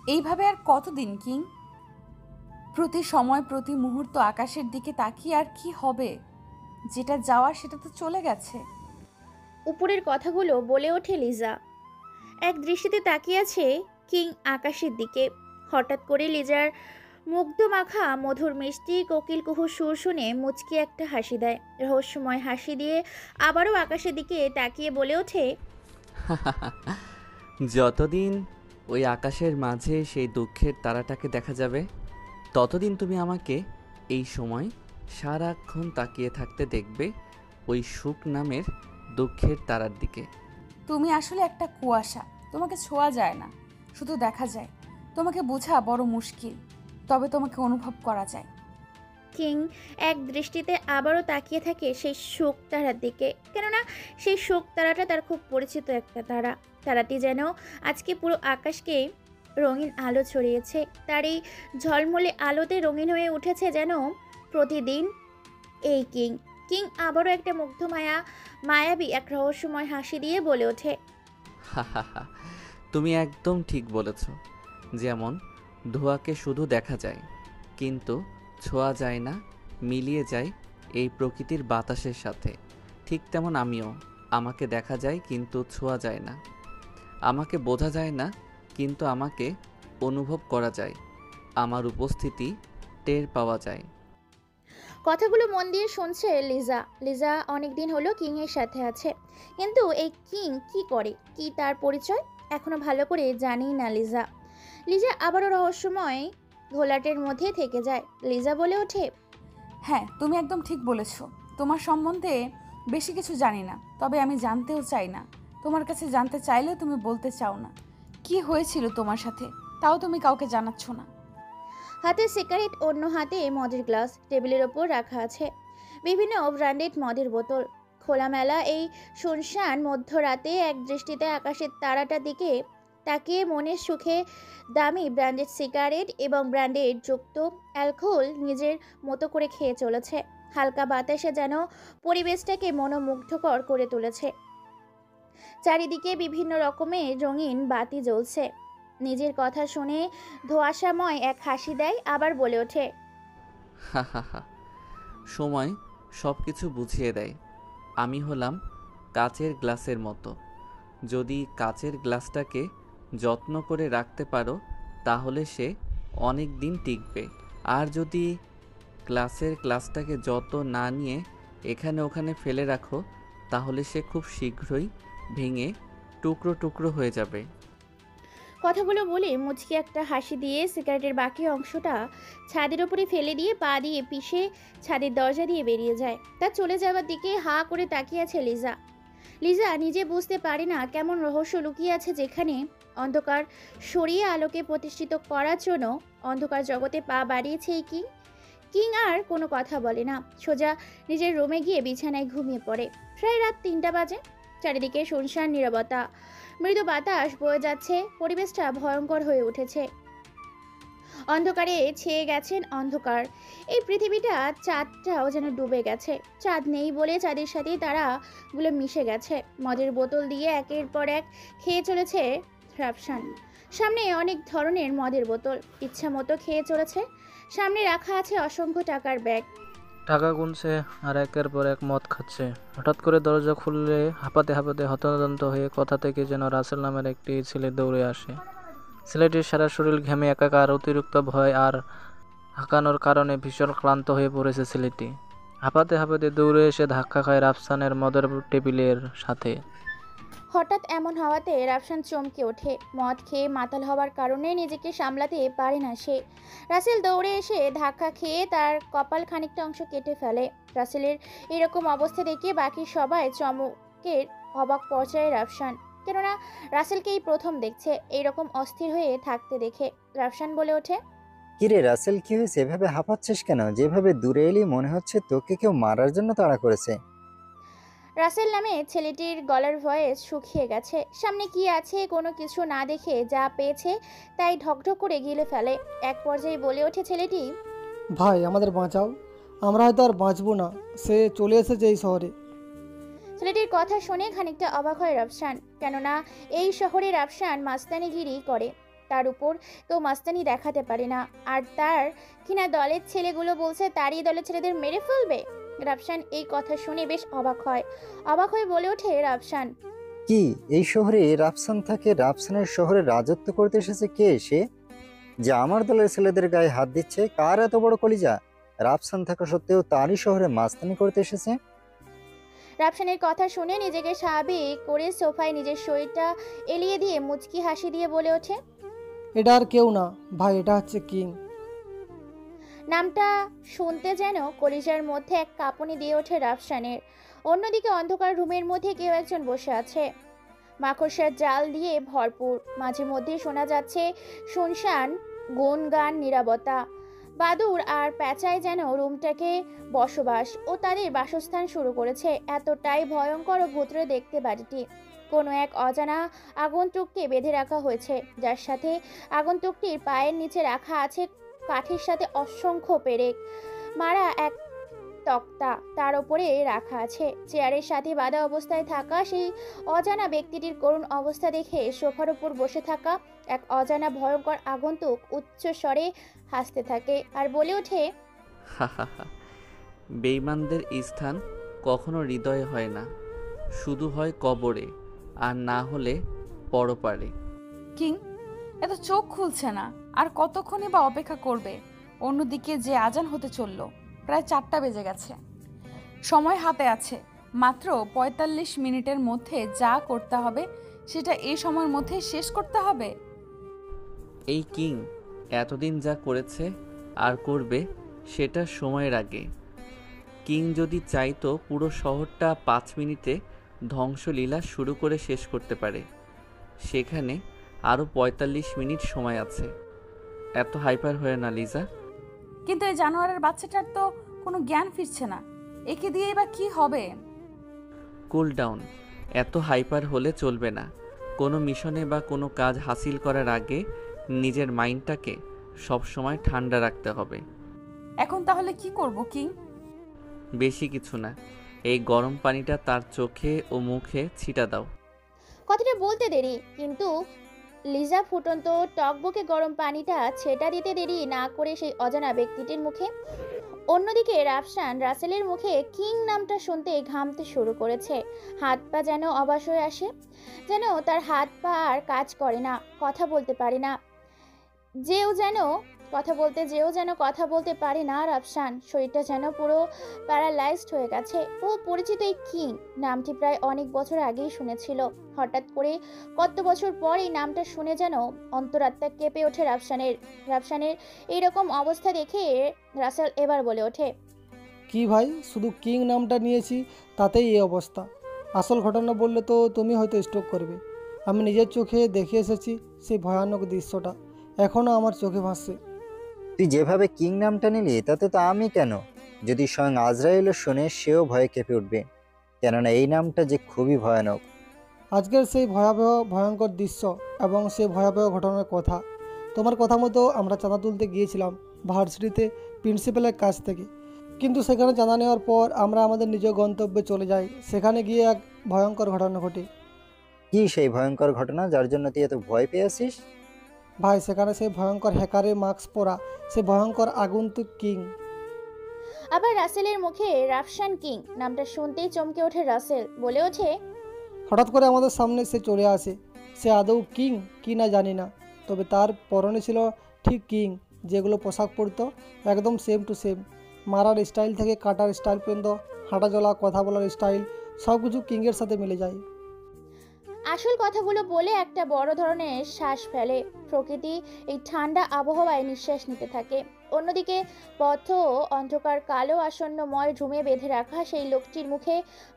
এইভাবে আর কতদিন কিং? প্রতি সময় প্রতি মুহূর্ত আকাশের দিকে তাকিয়ে আর কি হবে? যেটা যাওয়ার সেটা তো চলে গেছে। উপরের কথাগুলো বলে ওঠে লিজা। এক দৃষ্টিতে তাকিয়ে আছে কিং আকাশের দিকে। হঠাৎ করে লিজার মুগ্ধ মাখা মধুর মিষ্টি কোকিল কুহু সুর শুনে মুচকি একটা হাসি দেয়। রহস্যময় হাসি দিয়ে আবারও আকাশের দিকে তাকিয়ে বলে ওঠে, যতদিন ওই আকাশের মাঝে সেই দুঃখের তারাটাকে দেখা যাবে, ততদিন তুমি আমাকে এই সময় সারাক্ষণ তাকিয়ে থাকতে দেখবে ওই সুখ নামের দুঃখের তারার দিকে। তুমি আসলে একটা কুয়াশা, তোমাকে ছোঁয়া যায় না, শুধু দেখা যায়। তোমাকে বোঝা বড় মুশকিল, তবে তোমাকে অনুভব করা যায়। কিং এক দৃষ্টিতে আবারও তাকিয়ে থাকে সেই শোক তারার দিকে। কেননা সেই শোক তারাটা তার খুব পরিচিত একটা তারা। তারাটি যেন আজকে পুরো আকাশকে রঙিন আলো ছড়িয়েছে। তার এই ঝলমলে আলোতে রঙিন হয়ে উঠেছে যেন প্রতিদিন এই কিং। কিং আবারও একটা মুগ্ধ মায়াবী এক রহস্যময় হাসি দিয়ে বলে ওঠে, হাহাহা, তুমি একদম ঠিক বলেছ। যেমন ধোঁয়াকে শুধু দেখা যায় কিন্তু ছোঁয়া যায় না, মিলিয়ে যায় এই প্রকৃতির বাতাসের সাথে, ঠিক তেমন আমিও। আমাকে দেখা যায় কিন্তু ছোঁয়া যায় না, আমাকে বোঝা যায় না কিন্তু আমাকে অনুভব করা যায়, আমার উপস্থিতি টের পাওয়া যায়। কথাগুলো মন দিয়ে শুনছে লিজা। লিজা অনেকদিন হলো কিং এর সাথে আছে, কিন্তু এই কিং কি করে, কি তার পরিচয় এখনো ভালো করে জানি না লিজা। লিজা আবারও রহস্যময় ঘোলাটের মধ্যে থেকে যায়। লিজা বলে ওঠে, হ্যাঁ, তুমি একদম ঠিক বলেছ। তোমার সম্বন্ধে বেশি কিছু জানি না, তবে আমি জানতেও চাই না। তোমার কাছে জানতে চাইলেও তুমি বলতে চাও না। কি হয়েছিল তোমার সাথে, তাও তুমি কাউকে জানাচ্ছ না। হাতে সিগারেট, অন্য হাতে মদের গ্লাস টেবিলের ওপর রাখা আছে। বিভিন্ন ব্র্যান্ডেড মদের বোতল। খোলামেলা এই শুনশান মধ্যরাতে এক দৃষ্টিতে আকাশের তারাটার দিকে তাকিয়ে মনের সুখে দামি ব্র্যান্ডেড সিগারেট এবং ব্র্যান্ডেড যুক্ত অ্যালকোহল নিজের মতো করে খেয়ে চলেছে। হালকা বাতাসে যেন পরিবেশটাকে মনোমুগ্ধকর করে তুলেছে। চারিদিকে বিভিন্ন রকমের রঙিন বাতি জ্বলছে। নিজের কথা শুনে ধোঁয়াশাময় এক হাসি দেয়, আবার বলে ওঠে, হাহাহা, সময় সব কিছু বুঝিয়ে দেয়। আমি হলাম কাচের গ্লাসের মতো। যদি কাচের গ্লাসটাকে যত্ন করে রাখতে পারো তাহলে সে অনেক দিন টিকবে। আর যদি গ্লাসটাকে যত না নিয়ে এখানে ওখানে ফেলে রাখো তাহলে সে খুব শীঘ্রই ভেঙে টুকরো টুকরো হয়ে যাবে। কথাগুলো বলে মুচকি একটা হাসি দিয়ে সিগারেটের বাকি অংশটা ছাদের উপরে ফেলে দিয়ে পা দিয়ে পিষে ছাদের দরজা দিয়ে বেরিয়ে যায়। তার চলে যাওয়ার দিকে হা করে তাকিয়ে আছে লিজা। লিজা নিজে বুঝতে পারে না কেমন রহস্য লুকিয়ে আছে যেখানে। অন্ধকার সরিয়ে আলোকে প্রতিষ্ঠিত করার জন্য অন্ধকার জগতে পা বাড়িয়েছে এই কিং। কিং আর কোনো কথা বলে না, সোজা নিজের রুমে গিয়ে বিছানায় ঘুমিয়ে পড়ে। প্রায় রাত ৩টা বাজে। চারিদিকে শুনশান নীরবতা, মৃদু বাতাস বয়ে যাচ্ছে। পরিবেশটা ভয়ঙ্কর হয়ে উঠেছে। অন্ধকারে ছেয়ে গেছেন অন্ধকার। এই পৃথিবীটা, চাঁদটাও যেন ডুবে গেছে। চাঁদ নেই বলে চাঁদের সাথেই তারাগুলো মিশে গেছে। মদের বোতল দিয়ে একের পর এক খেয়ে চলেছে রাফসান। সামনে অনেক ধরনের মদের বোতল ইচ্ছা মতো খেয়ে চলেছে। সামনে রাখা আছে অসংখ্য টাকার ব্যাগ। টাকা গুনছে আর একের পর এক মদ খাচ্ছে। হঠাৎ করে দরজা খুললে হাঁপাতে হাঁপাতে হতদন্ত হয়ে কোথা থেকে যেন রাসেল নামের একটি ছেলে দৌড়ে আসে। ছেলেটির সারা শরীর ঘেমে একাকার, অতিরিক্ত ভয় আর হাঁকানোর কারণে ভীষণ ক্লান্ত হয়ে পড়েছে ছেলেটি। হাঁপাতে হাঁপাতে দৌড়ে এসে ধাক্কা খায় রাফসানের মদের টেবিলের সাথে। হঠাৎ এমন হওয়াতে রাফসান চমকে ওঠে। মদ খেয়ে মাতাল হওয়ার কারণে নিজেকে সামলাতে পারে না সে। রাসেল দৌড়ে এসে ধাক্কা খেয়ে তার কপাল খানিকটা অংশ কেটে ফেলে। রাসেলের এরকম অবস্থা দেখে বাকি সবাই চমকের অবাক পর্যায়ে রাফসান। কেননা রাসেলকেই প্রথম দেখছে এইরকম অস্থির হয়ে থাকতে দেখে। রাফসান বলে ওঠে, কিরে রাসেল, কি হয়েছে? এভাবে হাঁপাচ্ছিস কেন? যেভাবে দূরে এলি মনে হচ্ছে তোকে কেউ মারার জন্য তাড়া করেছে। রাসেল নামে ছেলেটির গলার ভয়েস শুকিয়ে গেছে। সামনে কি আছে কোনো কিছু না দেখে যা পেয়েছে তাই ঢকঢক করে গিলে ফেলে। এক পর্যায়ে বলে ওঠে ছেলেটি, ভাই আমাদের বাঁচাও, আমরা হয়তো আর বাঁচবো না। সে চলে এসেছে এই শহরে। ছেলেটির কথা শুনে খানিকটা অবাক হয় রাফসান। কেননা এই শহরে রাফসান মাস্তানিগিরি করে। তার উপর কেউ মাস্তানি দেখাতে পারে না, আর তার কিনা দলের ছেলেগুলো বলছে তারই দলের ছেলেদের মেরে ফেলবে। রাফসান এই কথা শুনে বেশ অবাক হয়ে বলে ওঠে রাফসান, কি এই শহরে রাফসান থাকে? রাফসানের শহরে রাজত্ব করতে এসেছে কে সে, যে আমার দলের ছেলেদের গায়ে হাত দিচ্ছে? কার এত বড় কলিজা? রাফসান থাকা সত্ত্বেও তারই শহরে মাস্তানি করতে এসেছে? রাফসানের কথা শুনে নিজেকে স্বাভাবিক করে সোফায় নিজের শরীরটা এলিয়ে দিয়ে মুচকি হাসি দিয়ে বলে ওঠে, এটা আর কেউ না ভাই, এটা হচ্ছে কিং। নামটা শুনতে যেন কলিজার মধ্যে এক কাঁপুনি দিয়ে ওঠে রাফসানের। অন্যদিকে অন্ধকার রুমের মধ্যে কেউ একজন বসে আছে, মাকড়সার জাল দিয়ে ভরপুর। মাঝে মধ্যে শোনা যাচ্ছে শুনশান গুনগান নীরবতা। বাদুর আর প্যাঁচায় যেন রুমটাকে বসবাস ও তাদের বাসস্থান শুরু করেছে। এতটাই ভয়ঙ্কর ও ভুতুড়ে দেখতে বাড়িটি। কোনো এক অজানা আগন্তুককে বেঁধে রাখা হয়েছে, যার সাথে আগন্তুকটির পায়ের নিচে রাখা আছে কাঠের সাথে অসংখ্য পেরেক মারা এক তক্তা, তার উপরে রাখা আছে চেয়ারের সাথে বাঁধা অবস্থায় থাকা সেই অজানা ব্যক্তিটির করুণ অবস্থা দেখে সোফার উপর বসে থাকা এক অজানা ভয়ঙ্কর আগন্তুক উচ্চ স্বরে হাসতে থাকে আর বলে ওঠে, হাহাহা। বেঈমানদের স্থান কখনো হৃদয়ে হয় না, শুধু হয় কবরে, আর না হলে পরপারে। কিং, এত চোখ খুলছে না, আর কতক্ষণই বা অপেক্ষা করবে? অন্যদিকে যে আজান হতে চলল, প্রায় 4টা বেজে গেছে। সময় হাতে আছে মাত্র 45 মিনিটের মধ্যে যা করতে হবে সেটা এই সময়ের মধ্যে শেষ করতে হবে। এই কিং এতদিন যা করেছে আর করবে সেটা সময়ের আগে। কিং যদি চাইতো পুরো শহরটা 5 মিনিটে ধ্বংসলীলা শুরু করে শেষ করতে পারে। সেখানে আরও 45 মিনিট সময় আছে। এত হাইপার হয়ে না লিজা। কিন্তু এই জানোয়ারের বাচ্চাটার তো কোনো জ্ঞান ফিরছে না, একে দিয়েই বা কি হবে? Cool down. এত হাইপার হলে চলবে না। কোনো মিশনে বা কোনো কাজ হাসিল করার আগে নিজের মাইন্ডটাকে সবসময় ঠান্ডা রাখতে হবে। এখন তাহলে কি করব কিং? বেশি কিছু না, এই গরম পানিটা তার চোখে ও মুখে ছিটা দাও। কথাটা বলতে দেরি, কিন্তু লিজা ফুটন্ত টকবকে গরম পানিটা ছেটা দিতে দেরি না করে সেই অজানা ব্যক্তিটির মুখে। অন্যদিকে রাফসান রাসেলের মুখে কিং নামটা শুনতে ঘামতে শুরু করেছে। হাত পা যেন অবশ হয়ে আসে, যেন তার হাত পা আর কাজ করে না, কথা বলতে পারে না। যেও যেন কথা বলতে পারে না রাফসান। শরীরটা যেন পুরো প্যারালাইজড হয়ে গেছে। ও পরিচিত এই কিং নামটি প্রায় অনেক বছর আগেই শুনেছিল। হঠাৎ করে কত বছর পর এই নামটা শুনে যেন অন্তরাত্মা কেঁপে ওঠে রাফসানের এইরকম অবস্থা দেখে রাসেল এবার বলে ওঠে, কি ভাই, শুধু কিং নামটা নিয়েছি তাতেই এই অবস্থা? আসল ঘটনা বললে তো তুমি হয়তো স্ট্রোক করবে। আমি নিজের চোখে দেখে এসেছি সেই ভয়ানক দৃশ্যটা, এখনও আমার চোখে ভাসছে। তুই যেভাবে কিং নামটা নিলি তাতে তো আমি কেন, যদি স্বয়ং আজরাইলও শুনে সেও ভয়ে কেঁপে উঠবে, কেননা এই নামটা যে খুবই ভয়ানক। আজকের সেই ভয়ঙ্কর দৃশ্য এবং সেই ভয়াবহ ঘটনার কথা, তোমার কথা মতো আমরা চাঁদা তুলতে গিয়েছিলাম ভার্সিটিতে প্রিন্সিপালের কাছ থেকে। কিন্তু সেখানে চাঁদা নেওয়ার পর আমরা আমাদের নিজ গন্তব্যে চলে যাই। সেখানে গিয়ে এক ভয়ঙ্কর ঘটনা ঘটে। কি সেই ভয়ঙ্কর ঘটনা যার জন্য তুই এত ভয় পেয়েছিস? ভাই, সেখানে সেই ভয়ঙ্কর হ্যাকারের মাস্ক পরা সেই ভয়ঙ্কর আগন্তুক কিং। আবার রাসেলের মুখে রাফসান কিং নামটা শুনতেই চমকে ওঠে রাসেল, বলে ওঠে, হঠাৎ করে আমাদের সামনে সে চলে আসে। সে আদৌ কিং কি না জানি না, তবে তার পরনে ছিল ঠিক কিং যেগুলো পোশাক পরতো, একদম সেম টু সেম। মারার স্টাইল থেকে কাটার স্টাইল পর্যন্ত, হাঁটা চলা, কথা বলার স্টাইল, সব কিছু কিংয়ের সাথে মিলে যায়। আসল কথাগুলো বলে একটা বড় ধরনের শ্বাস ফেলে। প্রকৃতি এই ঠান্ডা আবহাওয়ায় নিঃশ্বাস নিতে থাকে। অন্যদিকে পথ অন্ধকার কালো আসন্নময় রুমে বেঁধে রাখা সেই লোকটির মুখে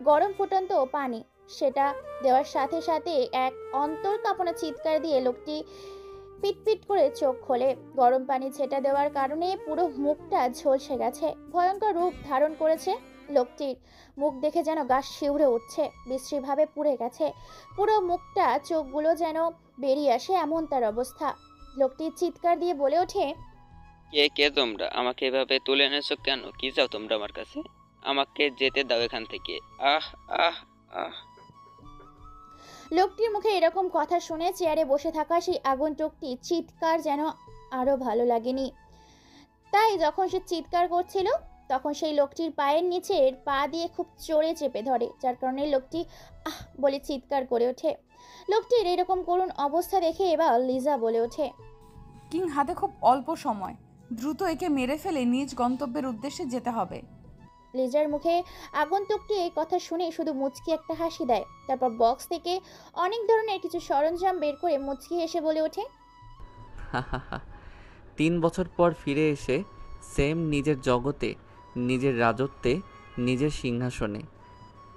গরম ফুটন্ত পানি, সেটা দেওয়ার সাথে সাথে এক অন্তর কাঁপানো চিৎকার দিয়ে লোকটি পিটপিট করে চোখ খোলে। গরম পানি ছেটা দেওয়ার কারণে পুরো মুখটা ঝলসে গেছে, ভয়ঙ্কর রূপ ধারণ করেছে। লোকটির মুখ দেখে যেন গা শিউরে উঠছে, বিশ্রীভাবে পুড়ে গেছে পুরো মুখটা, চোখগুলো যেন বেরিয়ে আসে এমন তার অবস্থা। লোকটি চিৎকার দিয়ে বলে ওঠে, কে কে তোমরা? আমাকে এভাবে তুলে এনেছো কেন? কি চাও তোমরা আমার কাছে? আমাকে যেতে দাও এখান থেকে। আহ আহ আহ। লোকটির মুখে এরকম কথা শুনে চেয়ারে বসে থাকা সেই আগন্তুকটি চিৎকার যেন আরও ভালো লাগেনি। তাই যখন সে চিৎকার করছিল তখন সেই লোকটির পায়ের নিচের পা দিয়ে খুব জোরে চেপে ধরে, যার কারণে লোকটি আহ বলে চিৎকার করে ওঠে। লোকটির এরকম করুণ অবস্থা দেখে এবার লিজা বলে ওঠে, কিং হাতে খুব অল্প সময়, দ্রুত একে মেরে ফেলে নিজ গন্তব্যের উদ্দেশ্যে যেতে হবে। লিজার মুখে আগন্তুকটি এই কথা শুনে শুধু মুচকি একটা হাসি দেয়, তারপর বক্স থেকে অনেক ধরনের কিছু সরঞ্জাম বের করে মুচকি হেসে বলে ওঠে, 3 বছর পর ফিরে এসে সেম নিজের জগতে, নিজের রাজত্বে, নিজের সিংহাসনে।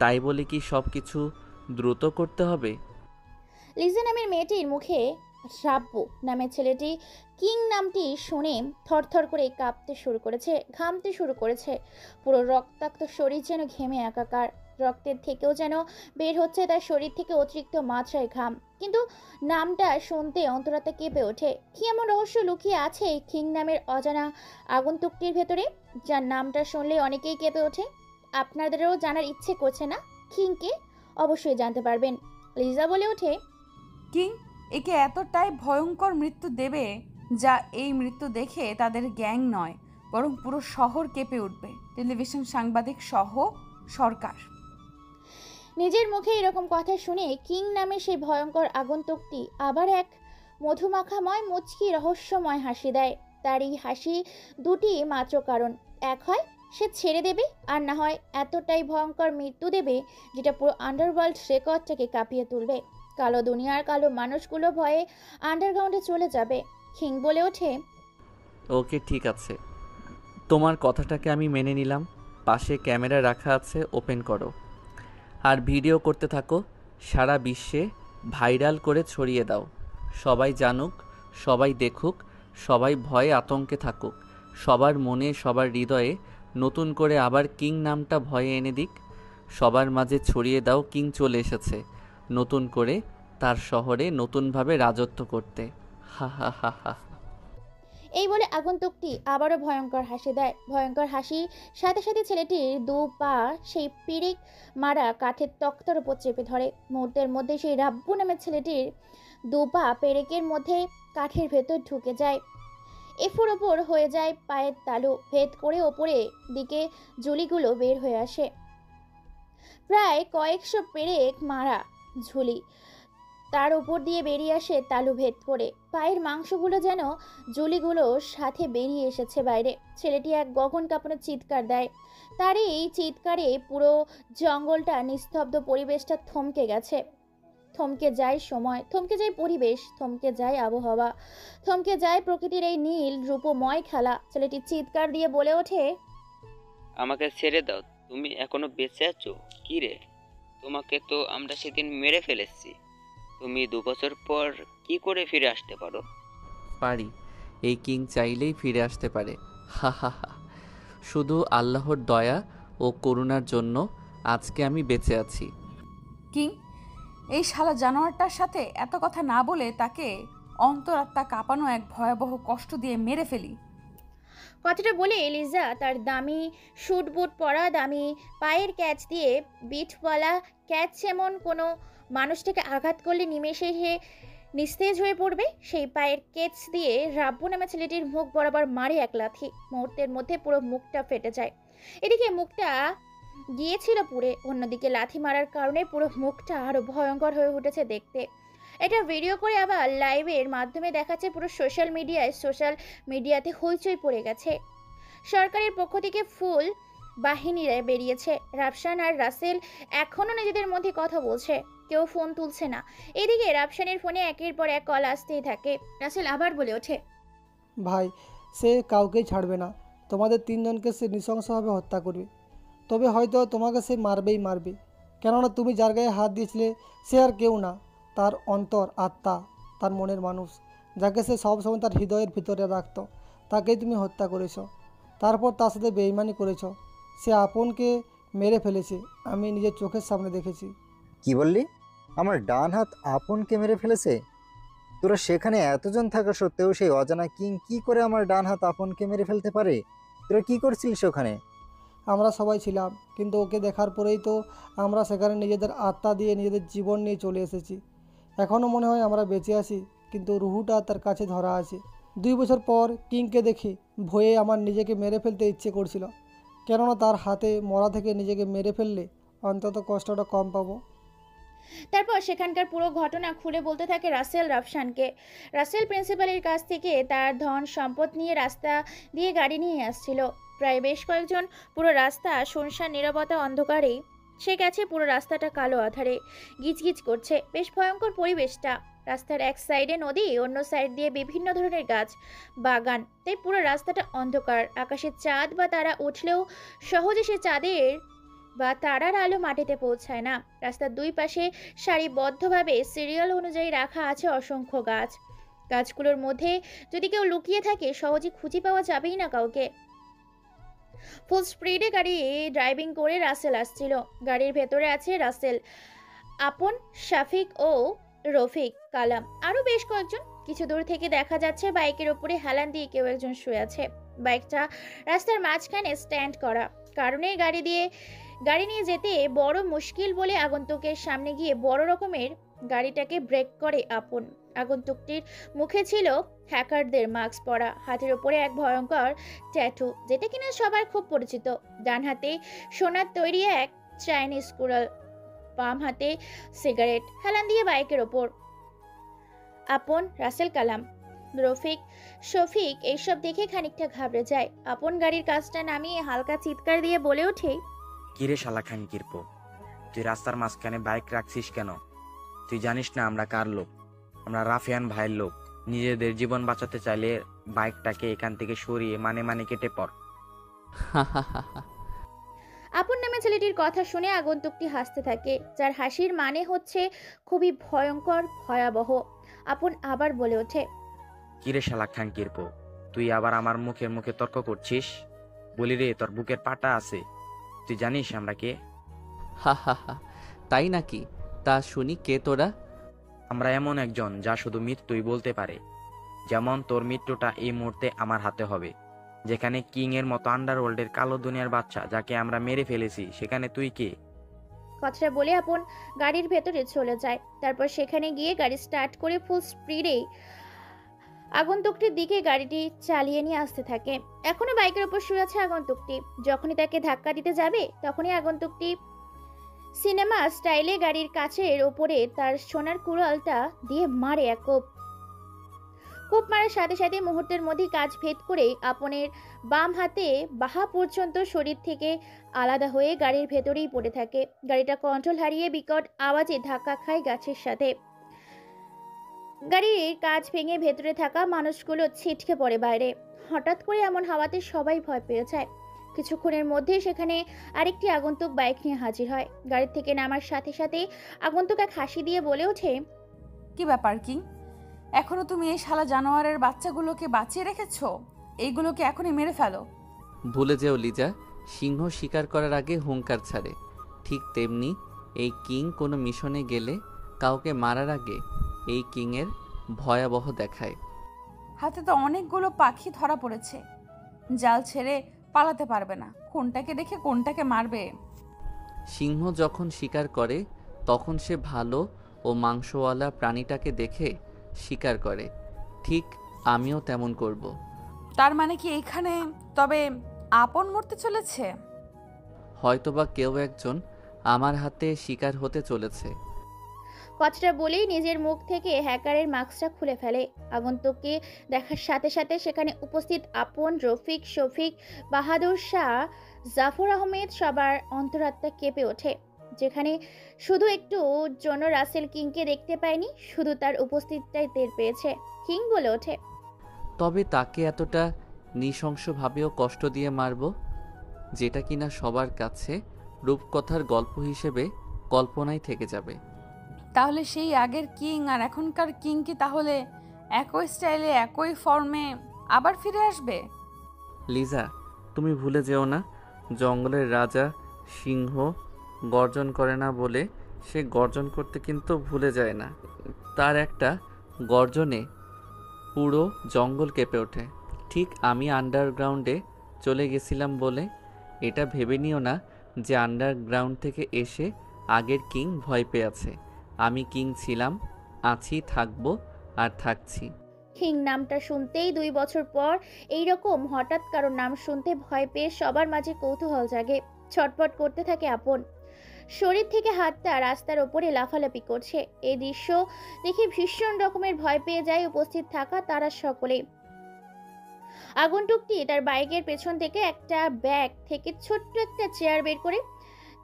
তাই বলে কি সব কিছু দ্রুত করতে হবে? লিজা নামের মেয়েটির মুখে রাব্য নামের ছেলেটি কিং নামটি শুনে থরথর করে কাঁপতে শুরু করেছে, ঘামতে শুরু করেছে। পুরো রক্তাক্ত শরীর যেন ঘেমে একাকার, রক্তের থেকেও যেন বের হচ্ছে তার শরীর থেকে অতিরিক্ত মাত্রায় ঘাম। কিন্তু নামটা শুনতে অন্তরাত্মা কেঁপে ওঠে। কি এমন রহস্য লুকিয়ে আছে এই কিং নামের অজানা আগন্তুকটির ভেতরে, যার নামটা শুনলে অনেকেই কেঁপে ওঠে? আপনাদেরও জানার ইচ্ছে করছে না কিংকে? অবশ্যই জানতে পারবেন। লিজা বলে ওঠে, কিং একে এতটাই ভয়ঙ্কর মৃত্যু দেবে যা এই মৃত্যু দেখে তাদের গ্যাং নয় বরং পুরো শহর কেঁপে উঠবে, টেলিভিশন সাংবাদিক সহ সরকার। নিজের মুখে এরকম কথা শুনে কিং নামে সেই ভয়ঙ্কর আগন্তুকটি আবার এক মধুমাখাময় মুচকি রহস্যময় হাসি দেয়। তার এই হাসি দুটি মাত্র কারণ, এক হয় সে ছেড়ে দেবে, আর না হয় এতটাই ভয়ঙ্কর মৃত্যু দেবে যেটা পুরো আন্ডারওয়ার্ল্ড রেকর্ডটাকে কাঁপিয়ে তুলবে। কালো দুনিয়ার কালো মানুষগুলো ভয়ে আন্ডারগ্রাউন্ডে চলে যাবে। কিং বলে ওঠে, ওকে ঠিক আছে, তোমার কথাটাকে আমি মেনে নিলাম। পাশে ক্যামেরা রাখা আছে, ওপেন করো আর ভিডিও করতে থাকো। সারা বিশ্বে ভাইরাল করে ছড়িয়ে দাও। সবাই জানুক, সবাই দেখুক, সবাই ভয়ে আতঙ্কে থাকুক। সবার মনে, সবার হৃদয়ে নতুন করে আবার কিং নামটা ভয়ে এনে দিক। সবার মাঝে ছড়িয়ে দাও, কিং চলে এসেছে নতুন করে তার শহরে নতুনভাবে রাজত্ব করতে। হা হা হা হা। এই বলে আগন্তুকটি আবারও ভয়ঙ্কর হাসি দেয়। ভয়ঙ্কর হাসির সাথে সাথে ছেলেটির দু পা সেই পিরিক মারা কাঠের তক্তার উপর চেপে ধরে। মুহূর্তের মধ্যে সেই রাব্বু নামের ছেলেটির দু পা পেরেকের মধ্যে কাঠের ভেতর ঢুকে যায়। এফুর ওপর হয়ে যায় পায়ের তালু, ভেদ করে ওপরে দিকে ঝুলিগুলো বের হয়ে আসে। প্রায় কয়েকশো পেরেক মারা ঝুলি তার উপর দিয়ে বেরিয়ে আসে তালু ভেদ করে। পায়ের মাংসগুলো যেন জুলিগুলোর সাথে বেরিয়ে এসেছে বাইরে। ছেলেটি এক গগন কাঁপানো চিৎকার দেয়। তার এই চিৎকারে পুরো জঙ্গলটা নিস্তব্ধ, পরিবেশটা থমকে গেছে। থমকে যায় সময়, থমকে যায় পরিবেশ, থমকে যায় আবহাওয়া, থমকে যায় প্রকৃতির এই নীল রূপময় খেলা। ছেলেটি চিৎকার দিয়ে বলে ওঠে, আমাকে ছেড়ে দাও, তুমি এখনো বেঁচে আছো? কি রে, তোমাকে তো আমরা সেদিন মেরে ফেলেছি। তুমি 2 বছর পর কি করে ফিরে আসতে পারো? পারি, এই কিং চাইলেই ফিরে আসতে পারে। হা হা হা। শুধু আল্লাহর দয়া ও করুণার জন্য আজকে আমি বেঁচে আছি। কিং এই শালা জানোয়ারটার সাথে এত কথা না বলে তাকে অন্তরাত্মা কাঁপানো এক ভয়াবহ কষ্ট দিয়ে মেরে ফেলি। কথাটা বলে লিজা তার দামি শুট বুট পরা, দামি পায়ের ক্যাচ দিয়ে বিটওয়ালা ক্যাচ, যেমন কোনো মানুষটাকে আঘাত করলে নিমেষে সে নিস্তেজ হয়ে পড়বে, সেই পায়ের ক্যাচ দিয়ে রাব্বু নামে ছেলেটির মুখ বরাবর মারে এক লাথি। মুহূর্তের মধ্যে পুরো মুখটা ফেটে যায়। এদিকে মুখটা গিয়েছিল পুড়ে, অন্যদিকে লাথি মারার কারণে পুরো মুখটা আরো ভয়ঙ্কর হয়ে উঠেছে দেখতে। এটা ভিডিও করে আবার লাইভের মাধ্যমে দেখাচ্ছে পুরো সোশ্যাল মিডিয়াতে হইচই পড়ে গেছে। সরকারের পক্ষ থেকে ফুল বাহিনীরা বেরিয়েছে। রাফসান আর রাসেল এখনও নিজেদের মধ্যে কথা বলছে, কেউ ফোন তুলছে না। এদিকে রাফসানের ফোনে একের পর এক কল আসতেই থাকে। রাসেল আবার বলে ওঠে, ভাই, সে কাউকেই ছাড়বে না। তোমাদের তিনজনকে সে নৃশংসভাবে হত্যা করবে। তবে হয়তো তোমাকে সে মারবেই মারবে, কেননা তুমি যার গায়ে হাত দিয়েছিলে সে আর কেউ না, তার অন্তর, আত্মা, তার মনের মানুষ, যাকে সে সবসময় তার হৃদয়ের ভিতরে রাখত, তাকেই তুমি হত্যা করেছ। তারপর তার সাথে বেইমানি করেছ। সে আপনকে মেরে ফেলেছে, আমি নিজের চোখের সামনে দেখেছি। কি বললি? আমার ডান হাত আপনকে মেরে ফেলেছে? তোরা সেখানে এতজন থাকা সত্ত্বেও সেই অজানা কিং কি করে আমার ডান হাত আপনকে মেরে ফেলতে পারে? তোরা কি করছিলিস ওখানে? আমরা সবাই ছিলাম, কিন্তু ওকে দেখার পরেই তো আমরা সেখানে নিজেদের আত্মা দিয়ে নিজেদের জীবন নিয়ে চলে এসেছি। এখনও মনে হয় আমরা বেঁচে আছি, কিন্তু রুহুটা তার কাছে ধরা আছে। 2 বছর পর কিংকে দেখে ভয়ে আমার নিজেকে মেরে ফেলতে ইচ্ছে করছিল, কেননা তার হাতে মরা থেকে নিজেকে মেরে ফেললে অন্তত কষ্টটা কম পাবো। তারপর সেখানকার পুরো ঘটনা খুলে বলতে থাকে রাসেল রাফসানকে। রাসেল প্রিন্সিপালের কাছ থেকে তার ধন সম্পদ নিয়ে রাস্তা দিয়ে গাড়ি নিয়ে আসছিল। প্রায় বেশ কয়েকজন, পুরো রাস্তা শুনশান নীরবতা অন্ধকারে সে গেছে। পুরো রাস্তাটা কালো আধারে গিজগিজ করছে, বেশ ভয়ঙ্কর পরিবেশটা। রাস্তার এক সাইডে নদী, অন্য সাইড দিয়ে বিভিন্ন ধরনের গাছ, বাগান, তাই পুরো রাস্তাটা অন্ধকার। আকাশে চাঁদ বা তারা উঠলেও সহজে সে চাঁদের বা তারার আলো মাটিতে পৌঁছায় না। রাস্তার দুই পাশে সারিবদ্ধভাবে সিরিয়াল অনুযায়ী রাখা আছে অসংখ্য গাছ। গাছগুলোর মধ্যে যদি কেউ লুকিয়ে থাকে সহজে খুঁজে পাওয়া যাবেই না কাউকে। ফুল স্পিডে গাড়ি ড্রাইভিং করে রাসেল আসছিল। গাড়ির ভেতরে আছে রাসেল, আপন, শাফিক ও রফিক, কালাম, আরও বেশ কয়েকজন। কিছু দূর থেকে দেখা যাচ্ছে বাইকের ওপরে হেলান দিয়ে কেউ একজন শুয়ে আছে। বাইকটা রাস্তার মাঝখানে স্ট্যান্ড করা কারণে গাড়ি নিয়ে যেতে বড় মুশকিল বলে আগন্তুকের সামনে গিয়ে বড় রকমের গাড়িটাকে ব্রেক করে আপন। আগন্তুকটির মুখে ছিল হ্যাকারদের মাস্ক পরা, হাতের ওপরে এক ভয়ঙ্কর ট্যাটু, যেটা কিনা সবার খুব পরিচিত। ডান হাতে সোনার তৈরি এক চাইনিজ কুড়াল, বাম হাতে সিগারেট, হেলান দিয়ে বাইকের ওপর। আপন, রাসেল, কালাম, রফিক, শফিক এইসব দেখে খানিকটা ঘাবড়ে যায়। আপন গাড়ির কাজটা নামিয়ে হালকা চিৎকার দিয়ে বলে ওঠে, কিরে শালা খান কিরপো, তুই রাস্তার মাঝখানে বাইক রাখছিস কেন? তুই জানিস না আমরা কার লোক? আমরা রাফিয়ান ভাইয়ের লোক। নিজেদের জীবন বাঁচাতে চাইলে বাইকটাকে এখান থেকে সরিয়ে মানে কেটে পড়। আপন নামে ছেলেটির কথা শুনে আগন্তুকটি হাসতে থাকে, যার হাসির মানে হচ্ছে খুবই ভয়ঙ্কর, ভয়াবহ। আপন আবার বলে ওঠে, কিরে শালা খান কিরপো, তুই আবার আমার মুখে মুখে তর্ক করছিস? বলি রে, তোর বুকের পাটা আছে, তুই জানিস আমরা কে? হা হা হা, তাই নাকি? তা শুনি, কে তোরা? আমরা এমন একজন যা শুধু মৃত্যুই বলতে পারে। যেমন তোর মৃত্যুটা এই মুহূর্তে আমার হাতে হবে। যেখানে কিং এর মতো আন্ডারওয়ার্ল্ডের কালো দুনিয়ার বাচ্চা যাকে আমরা মেরে ফেলেছি, সেখানে তুই কে? কথাটা বলে আপন গাড়ির ভেতরে চলে যায়। তারপর সেখানে গিয়ে গাড়ি স্টার্ট করে ফুল স্পিডে আগন্তুকটির দিকে গাড়িটি চালিয়ে নিয়ে আসতে থাকে। এখনো বাইকের উপর শুয়ে আছে আগন্তুকটি। যখনই তাকে ধাক্কা দিতে যাবে তখনই আগন্তুকটি সিনেমা স্টাইলে গাড়ির কাচের ওপরে তার সোনার কুড়ালটা দিয়ে মারে এক কোপ। কোপ মারার সাথে সাথে মুহূর্তের মধ্যেই কাচ ভেদ করে আপনের বাম হাতে বাহা পর্যন্ত শরীর থেকে আলাদা হয়ে গাড়ির ভেতরেই পড়ে থাকে। গাড়িটা কন্ট্রোল হারিয়ে বিকট আওয়াজে ধাক্কা খায় গাছের সাথে। গাড়ির কাচ ভেঙে ভেতরে থাকা মানুষগুলো ছিটকে পড়ে বাইরে। হঠাৎ করে এমন হাওয়াতে সবাই ভয় পেয়ে যায়। কিছুক্ষণের মধ্যে সেখানে আরেকটি আগন্তুক বাইক নিয়ে হাজির হয়। গাড়ির থেকে নামার সাথে সাথে আগন্তুক এক হাসি দিয়ে বলে ওঠে, কি ব্যাপার কিং? এখনো তুমি এই শালা জানোয়ারের বাচ্চাগুলোকে বাঁচিয়ে রেখেছো? এইগুলোকে এখনই মেরে ফেলো। ভুলে যেও লিজা, সিংহ শিকার করার আগে হুঙ্কার ছাড়ে। ঠিক তেমনি এই কিং কোনো মিশনে গেলে কাউকে মারার আগে এই কিংয়ের ভয়াবহ দেখায়। হাতে তো অনেকগুলো পাখি ধরা পড়েছে, জাল ছেড়ে পালাতে পারবে না। কোনটাকে দেখে কোনটাকে মারবে? সিংহ যখন শিকার করে তখন সে ভালো ও মাংসওয়ালা প্রাণীটাকে দেখে শিকার করে। ঠিক আমিও তেমন করব। তার মানে কি এখানে তবে আপন মরতে চলেছে? হয়তোবা কেউ একজন আমার হাতে শিকার হতে চলেছে। কথাটা বলেই নিজের মুখ থেকে হ্যাকারের মাস্কটা খুলে ফেলে। আগন্তুককে দেখার সাথে সাথে সেখানে উপস্থিত আপন, রফিক, শফিক, বাহাদুর শাহ, জাফর আহমেদ সবার অন্তরাত্মা কেঁপে ওঠে। যেখানে শুধু একটু জন্য রাসেল কিংকে দেখতে পায়নি, শুধু তার উপস্থিতিটাই টের পেয়েছে। কিং বলে ওঠে, তবে তাকে এতটা নৃশংসভাবেও কষ্ট দিয়ে মারব, যেটা কিনা সবার কাছে রূপকথার গল্প হিসেবে কল্পনায় থেকে যাবে। তাহলে সেই আগের কিং আর এখনকার কিং কি তাহলে একই স্টাইলে একই ফর্মে আবার ফিরে আসবে? লিজা, তুমি ভুলে যেও না, জঙ্গলের রাজা সিংহ গর্জন করে না বলে সে গর্জন করতে কিন্তু ভুলে যায় না। তার একটা গর্জনে পুরো জঙ্গল কেঁপে ওঠে। ঠিক আমি আন্ডারগ্রাউন্ডে চলে গেছিলাম বলে এটা ভেবে নিও না যে আন্ডারগ্রাউন্ড থেকে এসে আগের কিং ভয় পেয়ে আছে। আমি কিং ছিলাম, আছি, থাকবো আর থাকছি। কিং নামটা শুনতেই 2 বছর পর এইরকম হঠাৎ কারো নাম শুনতে ভয় পেয়ে সবার মাঝে কৌতূহল জাগে। ছটপট করতে থাকে আপন। শরীর থেকে হাতটা রাস্তার ওপরে লাফালাফি করছে। এই দৃশ্য দেখে ভীষণ রকমের ভয় পেয়ে যায় উপস্থিত থাকা তারা সকলে। আগন্তুকটি তার বাইকের পেছন থেকে একটা ব্যাগ থেকে ছোট্ট একটা চেয়ার বের করে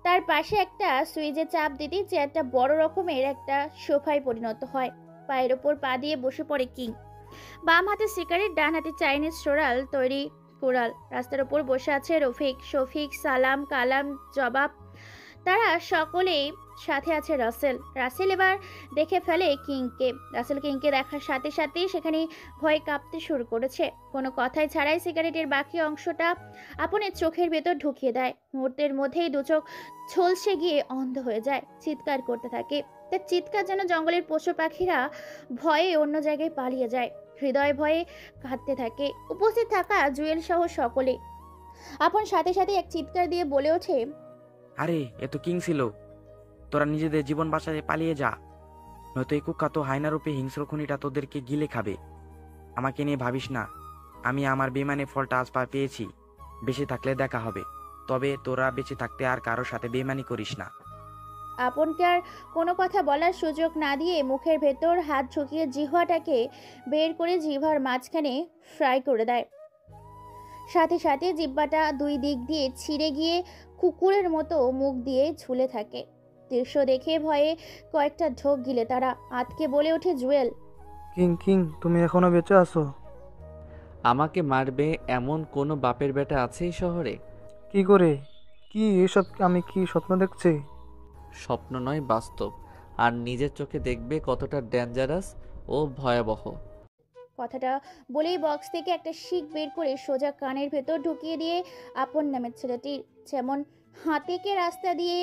তার পাশে একটা সুইচে চাপ দিতেই চেয়ারটা বড় রকমের একটা সোফায় পরিণত হয়। পায়ের ওপর পা দিয়ে বসে পড়ে কিং। বাম হাতে সিগারেট, ডান হাতে চাইনিজ সোরাল তৈরি কোরাল। রাস্তার ওপর বসে আছে রফিক, শফিক, সালাম, কালাম, জবাব। তারা সকলেই সাথে আছে রাসেল। রাসেল এবার দেখে ফেলে কিংকে। রাসেল কিংকে দেখার সাথে সাথে সেখানে ভয় কাঁপতে শুরু করেছে। কোনো কথাই ছাড়াই সিগারেটের বাকি অংশটা আপনের চোখের ভেতর ঢুকিয়ে দেয়। মুহূর্তের মধ্যেই দু চোখ ঝলসে গিয়ে অন্ধ হয়ে যায়। চিৎকার করতে থাকে। তার চিৎকার যেন জঙ্গলের পশু পাখিরা ভয়ে অন্য জায়গায় পালিয়ে যায়। হৃদয় ভয়ে কাঁদতে থাকে উপস্থিত থাকা জুয়েল সহ সকলে। আপন সাথে সাথে এক চিৎকার দিয়ে বলে ওঠে, আরে এ তো কিং ছিল। তোরা নিজেদের জীবন বাঁচাতে পালিয়ে যা, নয়তো এই কুখ্যাত হায়নারূপে হিংস্র খুনিটা তোদেরকে গিলে খাবে। আমাকে নিয়ে ভাবিস না, আমি আমার বেমানে ফলটা আজ পেয়েছি। বেঁচে থাকলে দেখা হবে, তবে তোরা বেঁচে থাকতে আর কারোর সাথে বেমানি করিস না। আপনকে আর কোনো কথা বলার সুযোগ না দিয়ে মুখের ভেতর হাত ঢুকিয়ে জিহ্বাটাকে বের করে জিহ্বার মাঝখানে ফ্রাই করে দেয়। সাথে সাথে জিহ্বাটা 2 দিক দিয়ে ছিঁড়ে গিয়ে কুকুরের মতো মুখ দিয়ে ঝুলে থাকে। দৃশ্য দেখে ভয়ে কয়েকটা ঢোক গিলে তারা। আতকে বলে ওঠে জুয়েল, কিং কিং, তুমি এখনো বেঁচে আছো? আমাকে মারবে এমন কোনো বাপের বেটা আছে এই শহরে? কি করে? কি এসব? আমি কি স্বপ্ন দেখছি? স্বপ্ন নয়, বাস্তব। আর নিজের চোখে দেখবে কতটা ডেঞ্জারাস ও ভয়াবহ। কথাটা বলেই বক্স থেকে একটা শিক বের করে সোজা কানের ভেতর ঢুকিয়ে দিয়ে আপন নামের ছেলেটির যেমন হাতিকে রাস্তা দিয়ে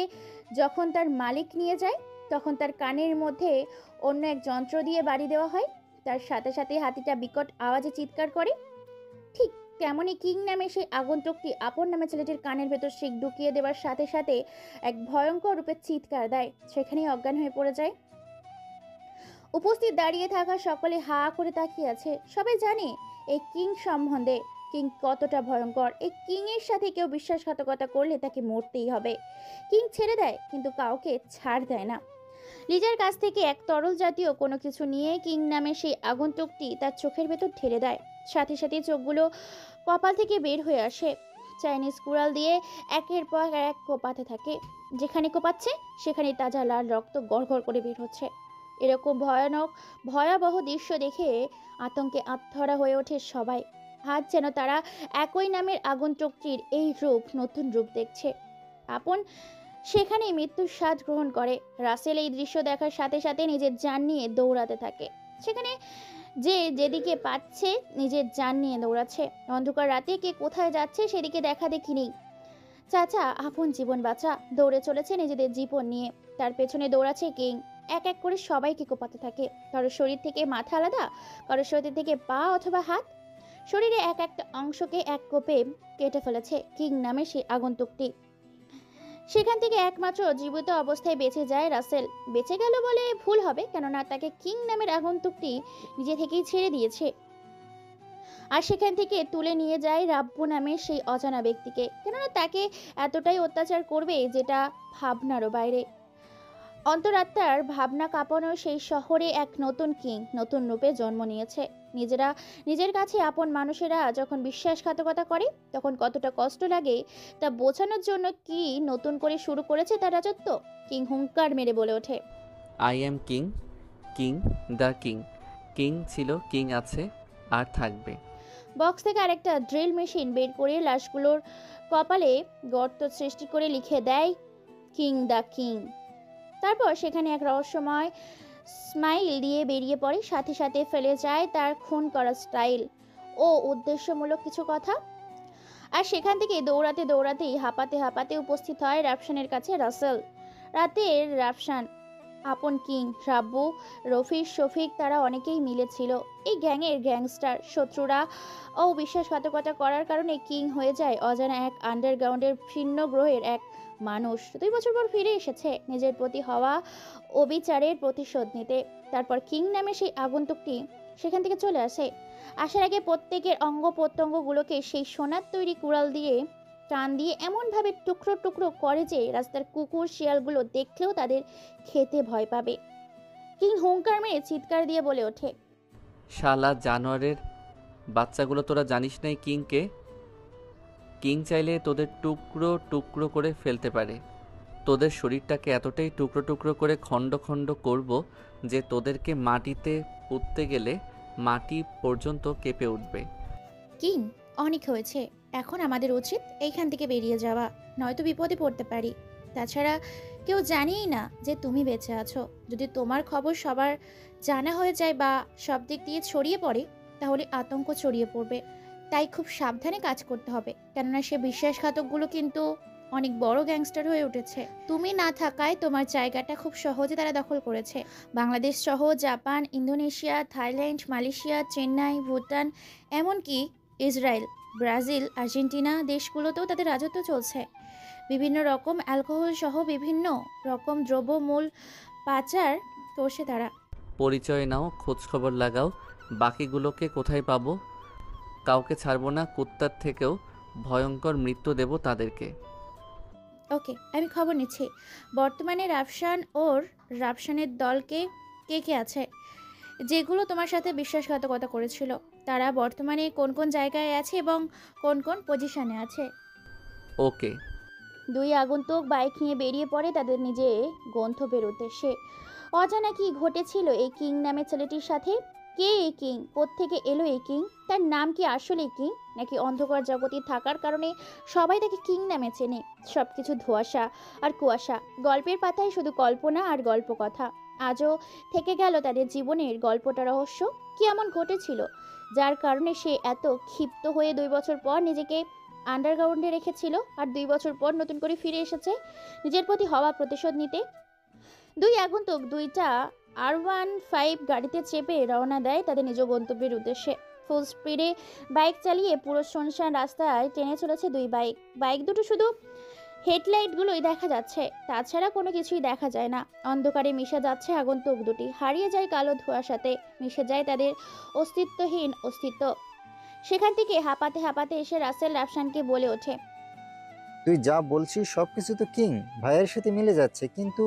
যখন তার মালিক নিয়ে যায় তখন তার কানের মধ্যে অন্য এক যন্ত্র দিয়ে বাড়ি দেওয়া হয়, তার সাথে সাথে হাতিটা বিকট আওয়াজে চিৎকার করে। ঠিক তেমনই কিং নামে সেই আগন্তুকটি আপন নামে ছেলেটির কানের ভেতর শিক ঢুকিয়ে দেওয়ার সাথে সাথে এক ভয়ঙ্কর রূপে চিৎকার দেয়। সেখানেই অজ্ঞান হয়ে পড়ে যায়। উপস্থিত দাঁড়িয়ে থাকা সকলে হা করে তাকিয়ে আছে। সবাই জানে এই কিং সম্বন্ধে, কিং কতটা ভয়ঙ্কর। এই কিং এর সাথে কেউ বিশ্বাসঘাতকতা করলে তাকে মরতেই হবে। কিং ছেড়ে দেয় কিন্তু কাউকে ছাড় দেয় না। লিজার কাছ থেকে এক তরল জাতীয় কোনো কিছু নিয়ে কিং নামে সেই আগন্তুকটি তার চোখের ভেতর ঢেলে দেয়। সাথে সাথে চোখগুলো কপাল থেকে বের হয়ে আসে। চাইনিজ কুড়াল দিয়ে একের পর এক কোপাতে থাকে। যেখানে কোপাচ্ছে সেখানে তাজা লাল রক্ত গড়গড় করে বের হচ্ছে। এরকম ভয়াবহ দৃশ্য দেখে আতঙ্কে আত্মহারা হয়ে ওঠে সবাই। আজ যেন তারা একই নামের আগন্তুকটির এই রূপ, নতুন রূপ দেখছে। আপন সেখানেই মৃত্যুর স্বাদ গ্রহণ করে। রাসেল এই দৃশ্য দেখার সাথে সাথে নিজের জান নিয়ে দৌড়াতে থাকে। সেখানে যে যেদিকে পাচ্ছে নিজের জান নিয়ে দৌড়াচ্ছে। অন্ধকার রাতে কে কোথায় যাচ্ছে সেদিকে দেখা দেখি নেই। চাচা আপন জীবন বাঁচা দৌড়ে চলেছে নিজেদের জীবন নিয়ে। তার পেছনে দৌড়াচ্ছে কিং। এক এক করে সবাইকে কোপাতে থাকে। কারো শরীর থেকে মাথা আলাদা, কারো শরীর থেকে পা অথবা হাত। শরীরে এক একটা অংশকে এক কোপে কেটে ফেলেছে কিং নামে সেই আগন্তুকটি। সেখান থেকে একমাত্র জীবিত অবস্থায় বেঁচে যায় রাসেল। বেঁচে গেল বলে ভুল হবে, কেননা তাকে কিং নামের আগন্তুকটি নিজে থেকেই ছেড়ে দিয়েছে। আর সেখান থেকে তুলে নিয়ে যায় রাব্বু নামের সেই অজানা ব্যক্তিকে, কেননা তাকে এতটাই অত্যাচার করবে যেটা ভাবনারও বাইরে। অন্তরাত্মার ভাবনা কাঁপানো সেই শহরে এক নতুন কিং নতুন রূপে জন্ম নিয়েছে। নিজের কাছে আপন মানুষেরা যখন বিশ্বাসঘাতকতা করে তখন কতটা কষ্ট লাগে তা বোঝানোর জন্য কি নতুন করে শুরু করেছে তার রাজত্ব। কিং হুঙ্কার মেরে বলে ওঠে, I am king, king the king. King ছিল, কিং আছে, আর থাকবে। বক্স থেকে আরেকটা ড্রিল মেশিন বের করে লাশগুলোর কপালে গর্ত সৃষ্টি করে লিখে দেয় কিং দ্য কিং। তারপর সেখানে এক রহস্যময় স্মাইল দিয়ে বেরিয়ে পড়ে। সাথে সাথে ফেলে যায় তার খুন করা স্টাইল ও উদ্দেশ্যমূলক কিছু কথা। আর সেখান থেকে দৌড়াতেই হাঁপাতে হাঁপাতে উপস্থিত হয় রাফসানের কাছে রাসেল। রাতের রাফসান আপন কিং, রাব্বু, রফিক, শফিক তারা অনেকেই মিলেছিল এই গ্যাংয়ের গ্যাংস্টার। শত্রুরা ও বিশ্বাসঘাতকতা করার কারণে কিং হয়ে যায় অজানা এক আন্ডারগ্রাউন্ডের ভিন্ন গ্রহের এক মানুষ। 2 বছর পর ফিরে এসেছে নিজের প্রতি হওয়া অবিচারের প্রতিশোধ নিতে। তারপর কিং নামে সেই আগন্তুকটি সেখান থেকে চলে আসে। আসার আগে প্রত্যেকের অঙ্গ প্রত্যঙ্গগুলোকে সেই সোনার তৈরি কুড়াল দিয়ে টান দিয়ে এমনভাবে টুকরো টুকরো করে যে রাস্তার কুকুর শিয়ালগুলো দেখলেও তাদের খেতে ভয় পাবে। কিং হুঙ্কার মেরে চিৎকার দিয়ে বলে ওঠে, শালা জানোয়ারের বাচ্চাগুলো, তোরা জানিস নাই কিংকে? কিং চাইলে তোদের টুকরো টুকরো করে ফেলতে পারে। তোদের শরীরটাকে এতটাই টুকরো টুকরো করে খণ্ড খণ্ড করব যে তোদেরকে মাটিতে পুঁততে গেলে মাটি পর্যন্ত কেঁপে উঠবে। কিং অনেক হয়েছে, এখন আমাদের উচিত এইখান থেকে বেরিয়ে যাওয়া, নয়তো বিপদে পড়তে পারি। তাছাড়া কেউ জানেই না যে তুমি বেঁচে আছো। যদি তোমার খবর সবার জানা হয়ে যায় বা সব দিক দিয়ে ছড়িয়ে পড়ে তাহলে আতঙ্ক ছড়িয়ে পড়বে। তাই খুব সাবধানে কাজ করতে হবে, কেননা সে বিশ্বাসঘাতকগুলো কিন্তু অনেক বড় গ্যাংস্টার হয়ে উঠেছে। তুমি না থাকায় তোমার জায়গাটা খুব সহজে তারা দখল করেছে। বাংলাদেশ সহ Japan, Indonesia, Thailand, Malaysia, Chennai, Bhutan, এমনকি ইসরায়েল, ব্রাজিল, আর্জেন্টিনা দেশগুলোতেও তাদের রাজত্ব চলছে। বিভিন্ন রকম অ্যালকোহল সহ বিভিন্ন রকম দ্রব্যমূল পাচার করছে তারা। পরিচয় নাও, খোঁজ খবর লাগাও। বাকিগুলোকে কোথায় পাবো? কাউকে ছাড়বো না, কুত্তার থেকেও ভয়ঙ্কর মৃত্যু দেব তাদেরকে। ওকে, আমি খবর নিচ্ছি। বর্তমানে রাফসানের দলকে কে কে আছে যেগুলো তোমার সাথে বিশ্বাসঘাতকতা করেছিল? তারা বর্তমানে কোন কোন জায়গায় আছে এবং কোন কোন পজিশনে আছে? ওকে। 2 আগন্তুক বাইক নিয়ে বেরিয়ে পড়ে তাদের নিজে গন্তব্যের উদ্দেশ্যে। অজানা কি ঘটেছিল এই কিং নামে ছেলেটির সাথে? কে এই কিং? কোত্থেকে এলো এই কিং? তার নাম কি আসলে কিং, নাকি অন্ধকার জগতে থাকার কারণে সবাই তাকে কিং নামে চেনে? সবকিছু ধোঁয়াশা আর কুয়াশা, গল্পের পাতায় শুধু কল্পনা আর গল্প কথা। আজও থেকে গেল তাদের জীবনের গল্পটা রহস্য। কি এমন ঘটেছিল যার কারণে সে এত ক্ষিপ্ত হয়ে 2 বছর পর নিজেকে আন্ডারগ্রাউন্ডে রেখেছিল, আর 2 বছর পর নতুন করে ফিরে এসেছে নিজের প্রতি হওয়া প্রতিশোধ নিতে? 2 আগন্তুক 2টা R15 গাড়িতে চেপে রওনা দেয় তাদের নিজ গন্তব্যের উদ্দেশ্যে। ফুল স্পিডে বাইক চালিয়ে পুরো শুনশান রাস্তায় টেনে চলেছে 2 বাইক। বাইক দুটো শুধু হেডলাইটগুলোই দেখা যাচ্ছে, তাছাড়া কোনো কিছুই দেখা যায় না। অন্ধকারে মিশে যাচ্ছে আগন্তুক দুটি, হারিয়ে যায় কালো ধোঁয়ার সাথে, মিশে যায় তাদের অস্তিত্বহীন অস্তিত্ব। সেখান থেকে হাঁপাতে হাঁপাতে এসে রাসেল রাফসানকে বলে ওঠে, তুই যা বলছিস সবকিছু তো কিং ভাইয়ের সাথে মিলে যাচ্ছে, কিন্তু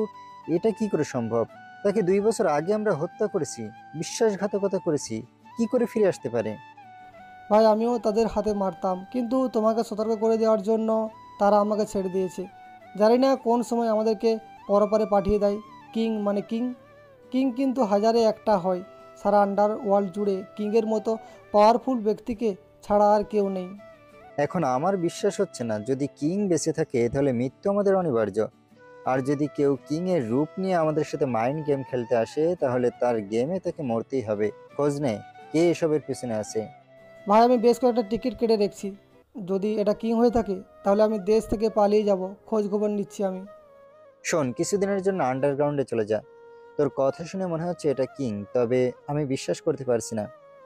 এটা কি করে সম্ভব? তাকে 2 বছর আগে আমরা হত্যা করেছি, বিশ্বাসঘাতকতা করেছি, কি করে ফিরে আসতে পারে? ভাই আমিও তাদের হাতে মারতাম, কিন্তু তোমাকে সতর্ক করে দেওয়ার জন্য তারা আমাকে ছেড়ে দিয়েছে। জানি না কোন সময় আমাদেরকে পরপারে পাঠিয়ে দেয়। কিং মানে কিং, কিং কিন্তু হাজারে একটা হয়। সারা আন্ডার ওয়ার্ল্ড জুড়ে কিংয়ের মতো পাওয়ারফুল ব্যক্তিকে ছাড়া আর কেউ নেই। এখন আমার বিশ্বাস হচ্ছে না, যদি কিং বেঁচে থাকে তাহলে মৃত্যু আমাদের অনিবার্য। আর যদি কেউ কিং এর রূপ নিয়ে আমাদের সাথে মাইন্ড গেম খেলতে আসে তাহলে তার গেমে তাকে মরতেই হবে। খোঁজ নে কে এসবের পিছনে আছে। ভাই আমি বেশ কয়েকটা টিকিট কেটে রেখেছি, যদি এটা কিং হয়ে থাকে তাহলে আমি দেশ থেকে পালিয়ে যাব। খোঁজ খবর নিচ্ছি আমি। শোন, কিছুদিনের জন্য আন্ডারগ্রাউন্ডে চলে যা। তোর কথা শুনে মনে হচ্ছে এটা কিং, তবে আমি বিশ্বাস করতে পারছি না।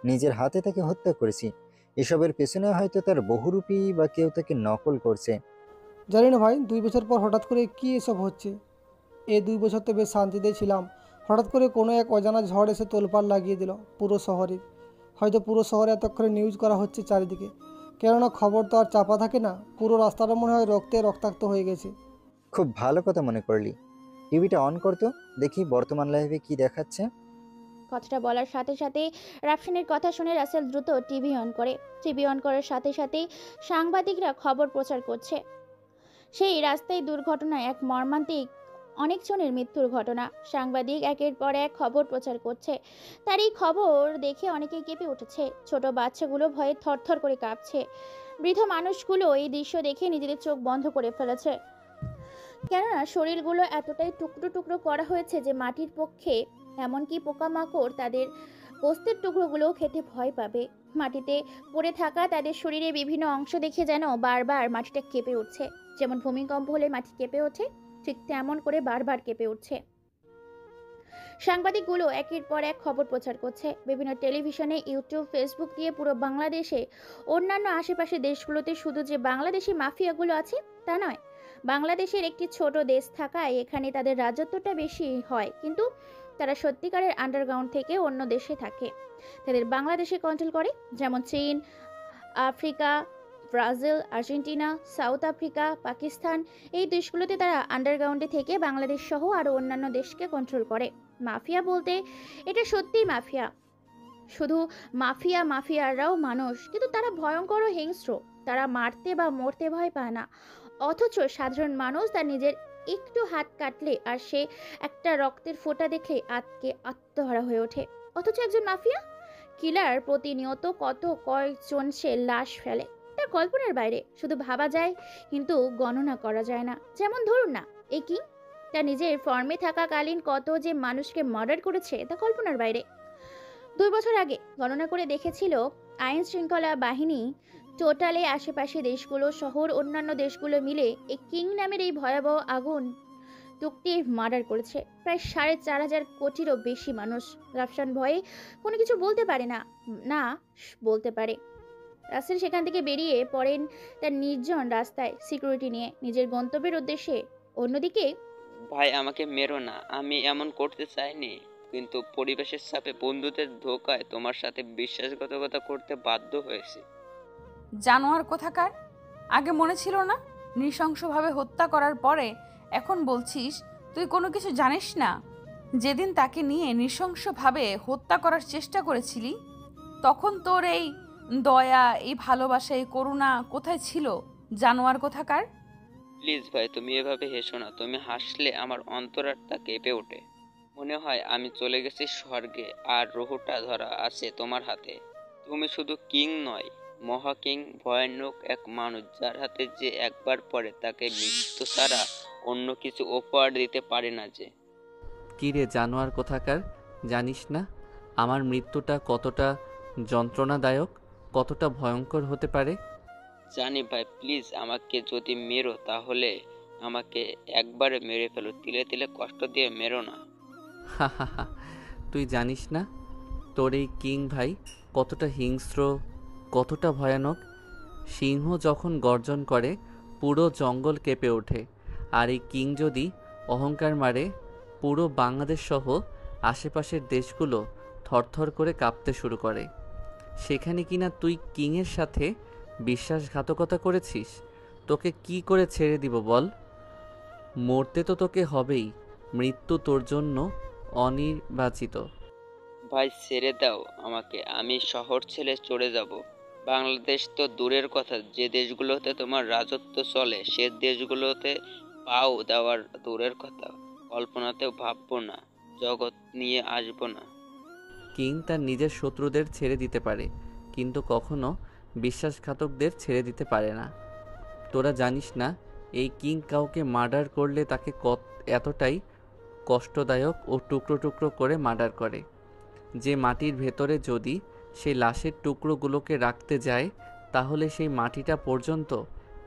নিজের হাতে তাকে হত্যা করেছি, এসবের পেছনে হয়তো তার বহুরূপী বা কেউ তাকে নকল করছে। জানি না ভাই, 2 বছর পর হঠাৎ করে কি এসব হচ্ছে। এই 2 বছর তো বেশ শান্তিতেই ছিলাম, হঠাৎ করে কোনো এক অজানা ঝড় এসে তোলপাড় লাগিয়ে দিল পুরো শহরে। হয়তো পুরো শহরে এতক্ষণে নিউজ করা হচ্ছে চারিদিকে, কেননা খবর তো আর চাপা থাকে না। পুরো রাস্তাটা মনে হয় রক্তে রক্তাক্ত হয়ে গেছে। খুব ভালো কথা মনে করলি। টিভিটা অন করতো, দেখি বর্তমান লাইভে কি দেখাচ্ছে। কথাটা বলার সাথে সাথে রাফসানের কথা শুনে রাসেল দ্রুত টিভি অন করে। টিভি অন করার সাথে সাথেই সাংবাদিকরা খবর প্রচার করছে সেই রাস্তায় দুর্ঘটনায় এক মর্মান্তিক অনেকজনের মৃত্যুর ঘটনা। সাংবাদিক একের পর এক খবর প্রচার করছে। তার এই খবর দেখে অনেকেই কেঁপে উঠেছে। ছোট বাচ্চাগুলো ভয়ে থরথর করে কাঁপছে। বৃদ্ধ মানুষগুলো এই দৃশ্য দেখে নিজেদের চোখ বন্ধ করে ফেলেছে, কেননা শরীরগুলো এতটাই টুকরো টুকরো করা হয়েছে যে মাটির পক্ষে এমনকি পোকামাকড় তাদের গোস্তের টুকরোগুলোও খেতে ভয় পাবে। মাটিতে পড়ে থাকা তাদের শরীরে বিভিন্ন অংশ দেখে যেন বারবার মাটিটা কেঁপে উঠছে। যেমন ভূমিকম্প হলে মাটি কেঁপে ওঠে, ঠিক তেমন করে বারবার কেঁপে উঠছে। সাংবাদিকগুলো একের পর এক খবর প্রচার করছে। বিভিন্ন টেলিভিশনে, ইউটিউব, ফেসবুক দিয়ে পুরো বাংলাদেশে, অন্যান্য আশেপাশের দেশগুলোতে শুধু যে বাংলাদেশি মাফিয়াগুলো আছে তা নয়, বাংলাদেশের একটি ছোট দেশ থাকায় এখানে তাদের রাজত্বটা বেশি হয়, কিন্তু তারা সত্যিকারের আন্ডারগ্রাউন্ড থেকে অন্য দেশে থাকে। তাদের বাংলাদেশে কন্ট্রোল করে, যেমন চীন, Africa, Brazil, Argentina, south Africa, Pakistan. এই দেশগুলোতে তারা আন্ডারগ্রাউন্ডে থেকে বাংলাদেশ সহ আরও অন্যান্য দেশকে কন্ট্রোল করে। মাফিয়া বলতে এটা সত্যিই মাফিয়া। শুধু মাফিয়ারাও মানুষ, কিন্তু তারা ভয়ঙ্কর ও হিংস্র। তারা মারতে বা মরতে ভয় পায় না, অথচ সাধারণ মানুষ তার নিজের একটু হাত কাটলে আর সে একটা রক্তের ফোঁটা দেখলে আত্মহারা হয়ে ওঠে। অথচ একজন মাফিয়া কিলার প্রতিনিয়ত কয়েকজন সে লাশ ফেলে, তার কল্পনার বাইরে, শুধু ভাবা যায় কিন্তু গণনা করা যায় না। যেমন ধরুন না, এই কিং তার নিজের ফর্মে থাকাকালীন কত যে মানুষকে মার্ডার করেছে তা কল্পনার বাইরে। 2 বছর আগে গণনা করে দেখেছিল আইন শৃঙ্খলা বাহিনী টোটালে আশেপাশে দেশগুলো, শহর, অন্যান্য দেশগুলো মিলে এই কিং নামের এই ভয়াবহ আগুন তুকটি মার্ডার করেছে প্রায় 4,500 কোটিরও বেশি মানুষ। রাফসান ভয়ে কোনো কিছু বলতে পারে না বলতে পারে। রাসেল সেখান থেকে বেরিয়ে পড়েন তার নির্জন রাস্তায় সিকিউরিটি নিয়ে নিজের গন্তব্যের উদ্দেশ্যে। অন্যদিকে, ভাই আমাকে মেরো না, আমি এমন করতে চাইনি, কিন্তু পরিবেশের চাপে, বন্ধুদের ধোকায় তোমার সাথে বিশ্বাসঘাতকতা করতে বাধ্য হয়েছি। জানোয়ার কোথাকার! আগে মনে ছিল না? নৃশংসভাবে হত্যা করার পরে এখন বলছিস তুই কোনো কিছু জানিস না? যেদিন তাকে নিয়ে নৃশংসভাবে হত্যা করার চেষ্টা করেছিলি, তখন তোর এই দয়া, এই ভালোবাসা, এই করুণা কোথায় ছিল? জানোয়ার কোথাকার! প্লিজ ভাই, তুমি এভাবে হেসো না। তুমি হাসলে আমার অন্তরাত্মা কেঁপে ওঠে। মনে হয় আমি চলে গেছি স্বর্গে, আর রুহটা ধরা আছে তোমার হাতে। তুমি শুধু কিং নয়, মহা কিং, ভয়ানক এক মানুষ, যার হাতে যে একবার পড়ে তাকে মৃত্যু ছাড়া অন্য কিছু উপহার দিতে পারে না। যে কী রে জানোয়ার কোথাকার, জানিস না আমার মৃত্যুটা কতটা যন্ত্রণাদায়ক, কতটা ভয়ঙ্কর হতে পারে? জানি ভাই, প্লিজ আমাকে যদি মেরো তাহলে আমাকে একবারে মেরে ফেলো, তিলে তিলে কষ্ট দিয়ে মেরো না। হা হা হা, তুই জানিস না তোর এই কিং ভাই কতটা হিংস্র, কতটা ভয়ানক। সিংহ যখন গর্জন করে পুরো জঙ্গল কেঁপে ওঠে, আর এই কিং যদি অহংকার মারে, পুরো বাংলাদেশ সহ আশেপাশের দেশগুলো থরথর করে কাঁপতে শুরু করে। সেখানে কিনা তুই কিংয়ের সাথে বিশ্বাসঘাতকতা করেছিস। তোকে কি করে ছেড়ে দিব বল? মরতে তো তোকে হবেই, মৃত্যু তোর জন্য অনির্বাচিত। ভাই ছেড়ে দাও আমাকে, আমি শহর ছেড়ে চলে যাব। বাংলাদেশ তো দূরের কথা, যে দেশগুলোতে তোমার রাজত্ব চলে সে দেশগুলোতে পাও দেওয়ার দূরের কথা, কল্পনাতেও ভাববো না, জগৎ নিয়ে আসবো না। কিং তার নিজের শত্রুদের ছেড়ে দিতে পারে, কিন্তু কখনো বিশ্বাসঘাতকদের ছেড়ে দিতে পারে না। তোরা জানিস না এই কিং কাউকে মার্ডার করলে তাকে এতটাই কষ্টদায়ক ও টুকরো টুকরো করে মার্ডার করে যে মাটির ভেতরে যদি সেই লাশের টুকরোগুলোকে রাখতে যায় তাহলে সেই মাটিটা পর্যন্ত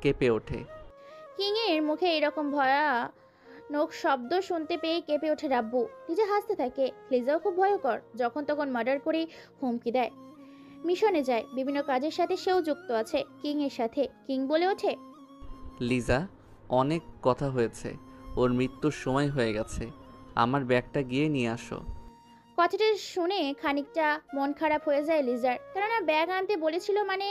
কেঁপে ওঠে। কিং এর মুখে এরকম ভয়ানক শব্দ শুনতে পেয়ে কেঁপে ওঠে রাব্বু। লিজা হাসতে থাকে। লিজাও খুব ভয়ঙ্কর, যখন তখন মার্ডার করে হুমকি দেয়, মিশনে যায়, বিভিন্ন কাজের সাথে সেও যুক্ত আছে কিং এর সাথে। কিং বলে ওঠে, লিজা, অনেক কথা হয়েছে, ওর মৃত্যুর সময় হয়ে গেছে, আমার ব্যাগটা গিয়ে নিয়ে আসো। কথাটা শুনে খানিকটা মন খারাপ হয়ে যায় লিজার, কেননা ব্যাগ আনতে বলেছিল মানে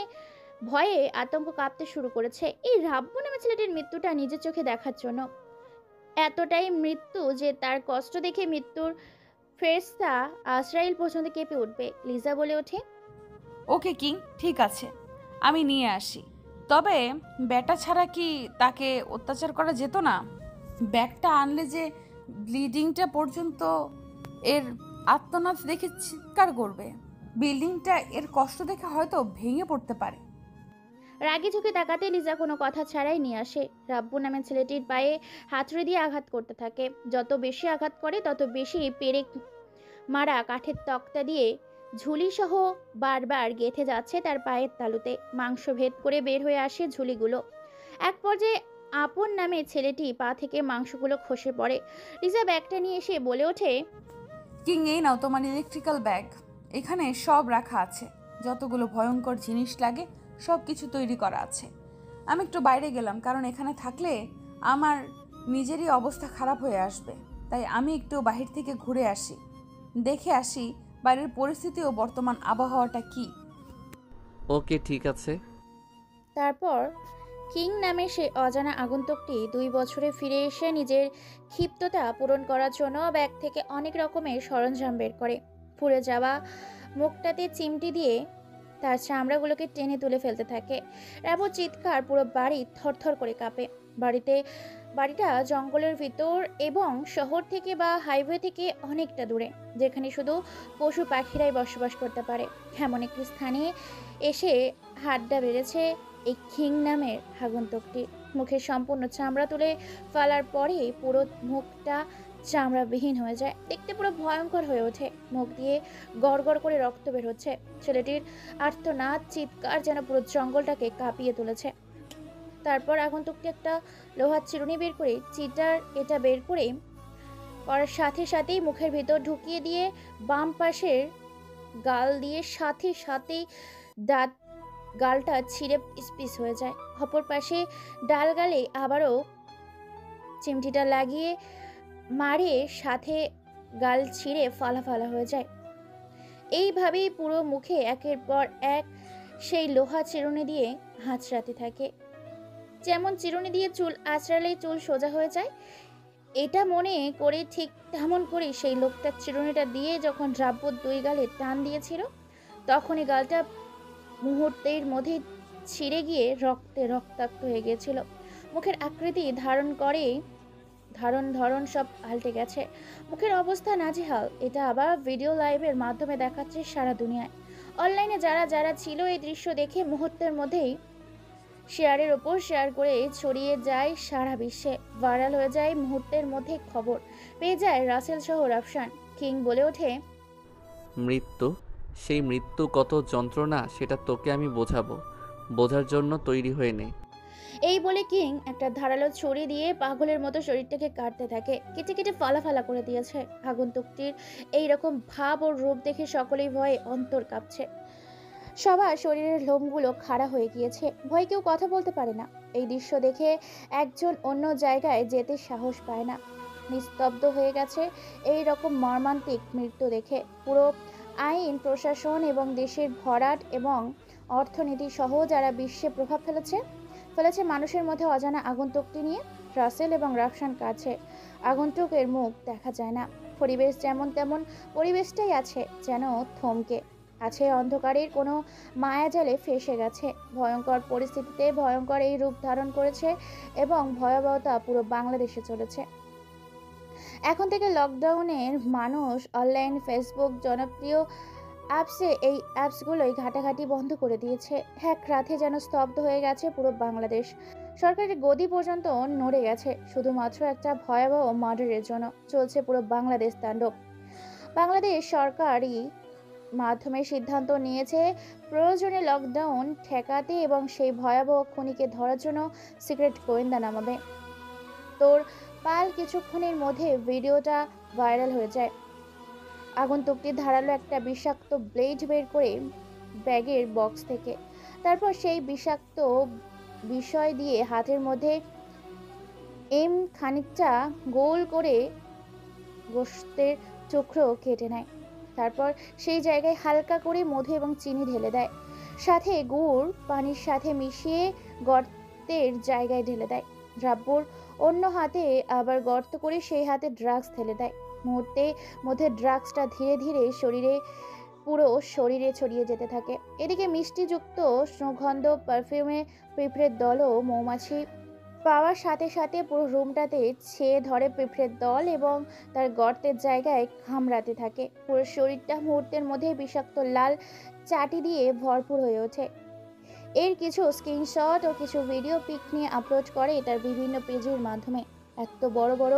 ভয়ে আতঙ্ক কাঁপতে শুরু করেছে এই রাব্বু নামে ছেলেটির মৃত্যুটা নিজের চোখে দেখার জন্য। এতটাই মৃত্যু যে তার কষ্ট দেখে মৃত্যুর ফেরেশতা আজরাইল পর্যন্ত কেঁপে উঠবে। লিজা বলে ওঠে, ওকে কিং, ঠিক আছে, আমি নিয়ে আসি। তবে ব্যাটা ছাড়া কি তাকে অত্যাচার করা যেত না? ব্যাগটা আনলে যে ব্লিডিংটা পর্যন্ত এর আত্মনাদ দেখে চিৎকার করবে, বিল্ডিংটা এর কষ্ট দেখে হয়তো ভেঙে পড়তে পারে। রাগে ঝুঁকে তাকাতে লিজা কোনো কথা ছাড়াই নিয়ে আসে। রাব্বু নামের ছেলেটির পায়ে হাতুড়ি দিয়ে আঘাত করতে থাকে। যত বেশি আঘাত করে তত বেশি পেরেক মারা কাঠের তক্তা দিয়ে ঝুলি সহ বারবার গেঁথে যাচ্ছে তার পায়ের তালুতে। মাংস ভেদ করে বের হয়ে আসে ঝুলিগুলো। এক পর্যায়ে আপন নামে ছেলেটি পা থেকে মাংসগুলো খসে পড়ে। লিজা ব্যাগটা নিয়ে এসে বলে ওঠে, কিং, এই নাও তোমার ইলেকট্রিক্যাল ব্যাগ। এখানে সব রাখা আছে, যতগুলো ভয়ঙ্কর জিনিস লাগে সব কিছু তৈরি করা আছে। আমি একটু বাইরে গেলাম, কারণ এখানে থাকলে আমার নিজেরই অবস্থা খারাপ হয়ে আসবে। তাই আমি একটু বাহির থেকে ঘুরে আসি, দেখে আসি বাইরের পরিস্থিতি ও বর্তমান আবহাওয়াটা কি। ওকে, ঠিক আছে। তারপর কিং নামে সেই অজানা আগন্তুকটি 2 বছরে ফিরে এসে নিজের ক্ষিপ্ততা পূরণ করার জন্য ব্যাগ থেকে অনেক রকমের সরঞ্জাম বের করে। পুড়ে যাওয়া মুখটাতে চিমটি দিয়ে তার চামড়াগুলোকে টেনে তুলে ফেলতে থাকে। রাবু চিৎকার, পুরো বাড়ি থরথর করে কাঁপে। বাড়িটা জঙ্গলের ভিতর এবং শহর থেকে বা হাইওয়ে থেকে অনেকটা দূরে, যেখানে শুধু পশু পাখিরাই বসবাস করতে পারে। এমন একটি স্থানে এসে হাড্ডা বেড়েছে এই কিং নামের আগন্তুকটি। মুখের সম্পূর্ণ চামড়া তুলে ফেলার পরেই পুরো মুখটা চামড়াবিহীন হয়ে যায়। দেখতে পুরো ভয়ঙ্কর হয়ে ওঠে। মুখ দিয়ে গড়গড় করে রক্ত বের হচ্ছে। ছেলেটির আর্তনাদ, চিৎকার যেন পুরো জঙ্গলটাকে কাঁপিয়ে তুলেছে। তারপর আগন্তুকটি একটা লোহার চিরুনি বের করে এটা বের করে করার সাথে সাথেই মুখের ভিতর ঢুকিয়ে দিয়ে বাম পাশের গাল দিয়ে সাথে সাথেই দাঁত গালটা ছিঁড়ে পিস হয়ে যায়। অপর পাশে ডাল গালে আবারও চিমটিটা লাগিয়ে মারে, সাথে গাল ছিঁড়ে ফালা ফালা হয়ে যায়। এইভাবেই পুরো মুখে একের পর এক সেই লোহা চিরুনি দিয়ে হাঁচড়াতে থাকে। যেমন চিরুনি দিয়ে চুল আঁচড়ালেই চুল সোজা হয়ে যায়, এটা মনে করে ঠিক তেমন করে সেই লোকটার চিরুনিটা দিয়ে যখন রাব্বর 2 গালে টান দিয়েছিল, তখনই গালটা মুহূর্তের মধ্যে ছিঁড়ে গিয়ে রক্তে রক্তাক্ত হয়ে গিয়েছিল। মুখের আকৃতি ধরন সব পাল্টে গেছে। মুখের অবস্থা নাজেহাল। এটা আবার ভিডিও লাইভের মাধ্যমে দেখাচ্ছে সারা দুনিয়ায়। অনলাইনে যারা ছিল এই দৃশ্য দেখে মুহূর্তের মধ্যেই শেয়ারের ওপর শেয়ার করে ছড়িয়ে যায় সারা বিশ্বে। ভাইরাল হয়ে যায় মুহূর্তের মধ্যে খবর পেয়ে যায় রাসেল সহ রাফসান। কিং বলে ওঠে, মৃত্যু, সেই মৃত্যু কত যন্ত্রণা সেটা তোকে আমি বোঝাবো। বোঝার জন্য তৈরি হয়ে নে। এই বলে কিং একটা ধারালো ছুরি দিয়ে পাগলের মতো শরীরটাকে কাটতে থাকে। কেটে কেটে ফালা ফালা করে দিয়েছে। আগন্তুকটির এইরকম ভাব ও রূপ দেখে সকলেই ভয়ে অন্তর কাঁপছে। সবার শরীরের লোমগুলো খাড়া হয়ে গিয়েছে। ভয়ে কেউ কথা বলতে পারে না। এই দৃশ্য দেখে একজন অন্য জায়গায় যেতে সাহস পায় না। নিস্তব্ধ হয়ে গেছে এই রকম মর্মান্তিক মৃত্যু দেখে। পুরো আইন প্রশাসন এবং দেশের ভরাট এবং অর্থনীতি সহ যারা বিশ্বে প্রভাব ফেলেছে মানুষের মধ্যে অজানা আগন্তুকটি নিয়ে রাসেল এবং রাফসান কাছে। আগন্তুকের মুখ দেখা যায় না। পরিবেশ যেমন তেমন পরিবেশটাই আছে যেন থমকে আছে, অন্ধকারের কোনো মায়াজালে ফেসে গেছে। ভয়ঙ্কর পরিস্থিতিতে ভয়ঙ্কর এই রূপ ধারণ করেছে এবং ভয়াবহতা পুরো বাংলাদেশে চলেছে। এখন থেকে লকডাউনের মানুষ অনলাইন, ফেসবুক, জনপ্রিয় অ্যাপসে এই অ্যাপসগুলোই ঘাটাঘাটি বন্ধ করে দিয়েছে। এক রাতে যেন স্তব্ধ হয়ে গেছে পুরো বাংলাদেশ। সরকারের গদি পর্যন্ত নড়ে গেছে শুধুমাত্র একটা ভয়াবহ মার্ডারের জন্য। চলছে পুরো বাংলাদেশ তাণ্ডব। বাংলাদেশ সরকারি মাধ্যমে সিদ্ধান্ত নিয়েছে প্রয়োজনে লকডাউন ঠেকাতে এবং সেই ভয়াবহ খুনিকে ধরার জন্য সিক্রেট গোয়েন্দা নামাবে। তোর পাল কিছুক্ষণের মধ্যে ভিডিওটা ভাইরাল হয়ে যায়। আগন্তুকটি ধারালো একটা বিষাক্ত ব্লেড বের করে ব্যাগের বক্স থেকে, তারপর সেই বিষাক্ত বিষয় দিয়ে হাতের মধ্যে খানিকটা গোল করে গোশতের টুকরো কেটে নেয়। তারপর সেই জায়গায় হালকা করে মধু এবং চিনি ঢেলে দেয়, সাথে গুড় পানির সাথে মিশিয়ে গর্তের জায়গায় ঢেলে দেয়। রাব্বুর অন্য হাতে আবার গর্ত করে সেই হাতে ড্রাগস ঢেলে দেয়। মুহূর্তে মধ্যে ড্রাগসটা ধীরে ধীরে পুরো শরীরে ছড়িয়ে যেতে থাকে। এদিকে মিষ্টিযুক্ত সুগন্ধ পারফিউমে পিঁপড়ের দল ও মৌমাছি পাওয়ার সাথে সাথে পুরো রুমটাতে ছেয়ে ধরে পিঁপড়ের দল এবং তার গর্তের জায়গায় কামড়াতে থাকে। পুরো শরীরটা মুহূর্তের মধ্যে বিষাক্ত লাল চাটি দিয়ে ভরপুর হয়ে ওঠে। এর কিছু স্ক্রিনশট ও কিছু ভিডিও পিক নিয়ে আপলোড করে তার বিভিন্ন পেজের মাধ্যমে। এত বড় বড়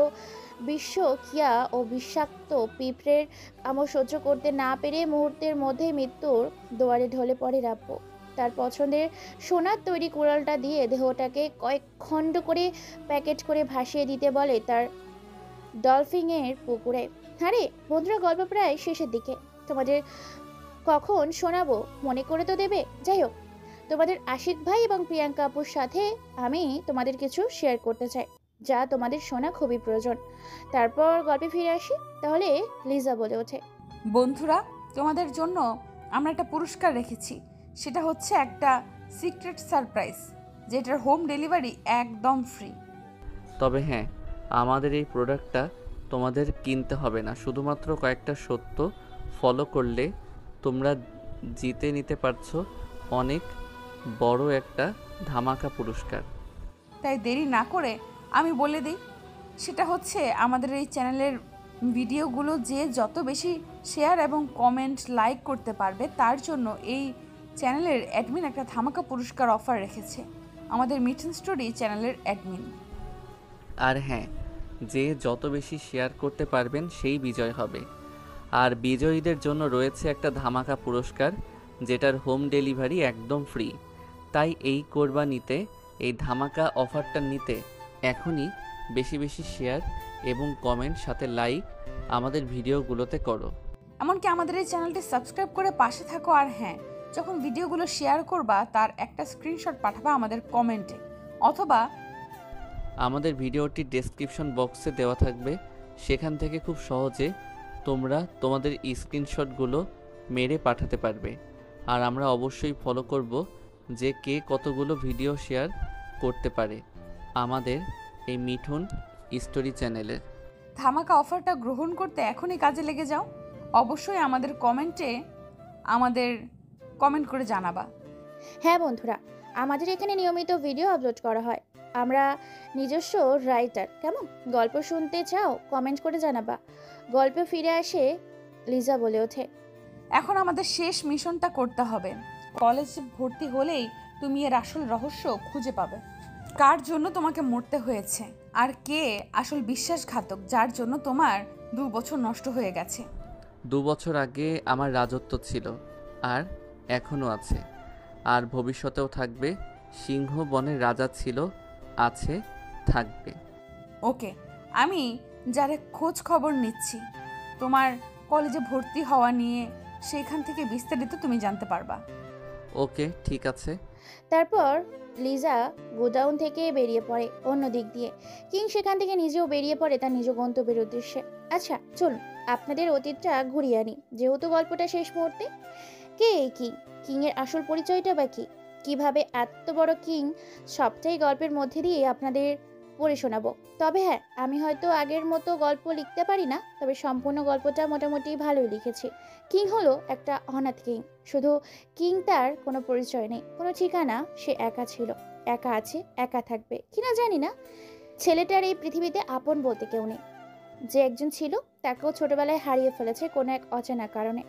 বিষক্রিয়া ও বিষাক্ত পিঁপড়ের কামড় সহ্য করতে না পেরে মুহূর্তের মধ্যে মৃত্যুর দুয়ারে ঢলে পড়ে রাব্বু। তার পছন্দের সোনার তৈরি কুড়ালটা দিয়ে দেহটাকে কয়েক খণ্ড করে প্যাকেট করে ভাসিয়ে দিতে বলে তার ডলফিনের পুকুরে। আরে বন্ধুরা, গল্প প্রায় শেষের দিকে। তোমাদের কখন শোনাবো মনে করে তো দেবে। যাই হোক, তোমাদের আশিক ভাই এবং প্রিয়াঙ্কা আপুর সাথে আমি তোমাদের কিছু শেয়ার করতে চাই, যা তোমাদের শোনা খুবই প্রয়োজন। তারপর গল্পে ফিরে আসি। তাহলে লিজা বলে ওঠে, বন্ধুরা, তোমাদের জন্য আমরা একটা পুরস্কার রেখেছি। সেটা হচ্ছে একটা সিক্রেট সারপ্রাইজ, যেটার হোম ডেলিভারি একদম ফ্রি। তবে হ্যাঁ, আমাদের এই প্রোডাক্টটা তোমাদের কিনতে হবে না। শুধুমাত্র কয়েকটা সত্য ফলো করলে তোমরা জিতে নিতে পারছো অনেক বড় একটা ধামাকা পুরস্কার। তাই দেরি না করে আমি বলে দিই, সেটা হচ্ছে আমাদের এই চ্যানেলের ভিডিওগুলো যে যত বেশি শেয়ার এবং কমেন্ট লাইক করতে পারবে, তার জন্য এই চ্যানেলের অ্যাডমিন একটা ধামাকা পুরস্কার অফার রেখেছে। আমাদের মিঠুন স্টোরি চ্যানেলের অ্যাডমিন। আর হ্যাঁ, যে যত বেশি শেয়ার করতে পারবেন সেই বিজয় হবে। আর বিজয়ীদের জন্য রয়েছে একটা ধামাকা পুরস্কার, যেটার হোম ডেলিভারি একদম ফ্রি। তাই এই কোরবানিতে এই ধামাকা অফারটা নিতে এখনই বেশি বেশি শেয়ার এবং কমেন্ট সাথে লাইক আমাদের ভিডিওগুলোতে করো। এমনকি আমাদের এই চ্যানেলটি সাবস্ক্রাইব করে পাশে থাকো। আর হ্যাঁ, যখন ভিডিওগুলো শেয়ার করবা তার একটা স্ক্রিনশট পাঠাবা আমাদের কমেন্টে, অথবা আমাদের ভিডিওটি ডেসক্রিপশন বক্সে দেওয়া থাকবে। সেখান থেকে খুব সহজে তোমরা তোমাদের স্ক্রিনশটগুলো মেরে পাঠাতে পারবে। আর আমরা অবশ্যই ফলো করব যে কে কতগুলো ভিডিও শেয়ার করতে পারে আমাদের এই মিঠুন স্টোরি চ্যানেলের। ধামাকা অফারটা গ্রহণ করতে এখনই কাজে লেগে যাও। অবশ্যই আমাদের কমেন্ট করে জানাবা। হ্যাঁ বন্ধুরা, আমাদের এখানে নিয়মিত ভিডিও আপলোড করা হয়। আমরা নিজস্ব রাইটার। কেমন গল্প শুনতে চাও? কমেন্ট করে জানাবা। গল্পে ফিরে আসে লিজা বলে ওঠে, এখন আমাদের শেষ মিশনটা করতে হবে। কলেজে ভর্তি হলেই তুমি এর আসল রহস্য খুঁজে পাবে। কার জন্য তোমাকে মরতে হয়েছে, আর কে আসল বিশ্বাসঘাতক যার জন্য তোমার 2 বছর নষ্ট হয়ে গেছে। 2 বছর আগে আমার রাজত্ব ছিল, আর এখনও আছে, আর ভবিষ্যতেও থাকবে। সিংহ বনের রাজা ছিল, আছে, থাকবে। ওকে, আমি যারা খোঁজ খবর নিচ্ছি তোমার কলেজে ভর্তি হওয়া নিয়ে, সেখান থেকে বিস্তারিত তুমি জানতে পারবা। ওকে, ঠিক আছে। তারপর লিজা গোডাউন থেকে বেরিয়ে পড়ে অন্য দিক দিয়ে। কিং সেখান থেকে নিজেও বেরিয়ে পড়ে তার নিজ গন্তব্যের উদ্দেশ্যে। আচ্ছা চলুন আপনাদের অতীতটা ঘুরিয়ে আনি, যেহেতু গল্পটা শেষ মুহূর্তে। কে এই কিং? কিংয়ের আসল পরিচয়টা বা কি? কিভাবে এত বড় কিং, সবটাই গল্পের মধ্যে দিয়ে আপনাদের পড়ে শোনাবো। তবে হ্যাঁ, আমি হয়তো আগের মতো গল্প লিখতে পারি না, তবে সম্পূর্ণ গল্পটা মোটামুটি ভালোই লিখেছি। কিং হলো একটা অনাথ কিং। শুধু কিং, তার কোনো পরিচয় নেই, কোনো ঠিকানা। সে একা ছিল, একা আছে, একা থাকবে কিনা জানি না। ছেলেটার এই পৃথিবীতে আপন বলতে কেউ নেই। যে একজন ছিল, তাকেও ছোটবেলায় হারিয়ে ফেলেছে কোনো এক অজানা কারণে।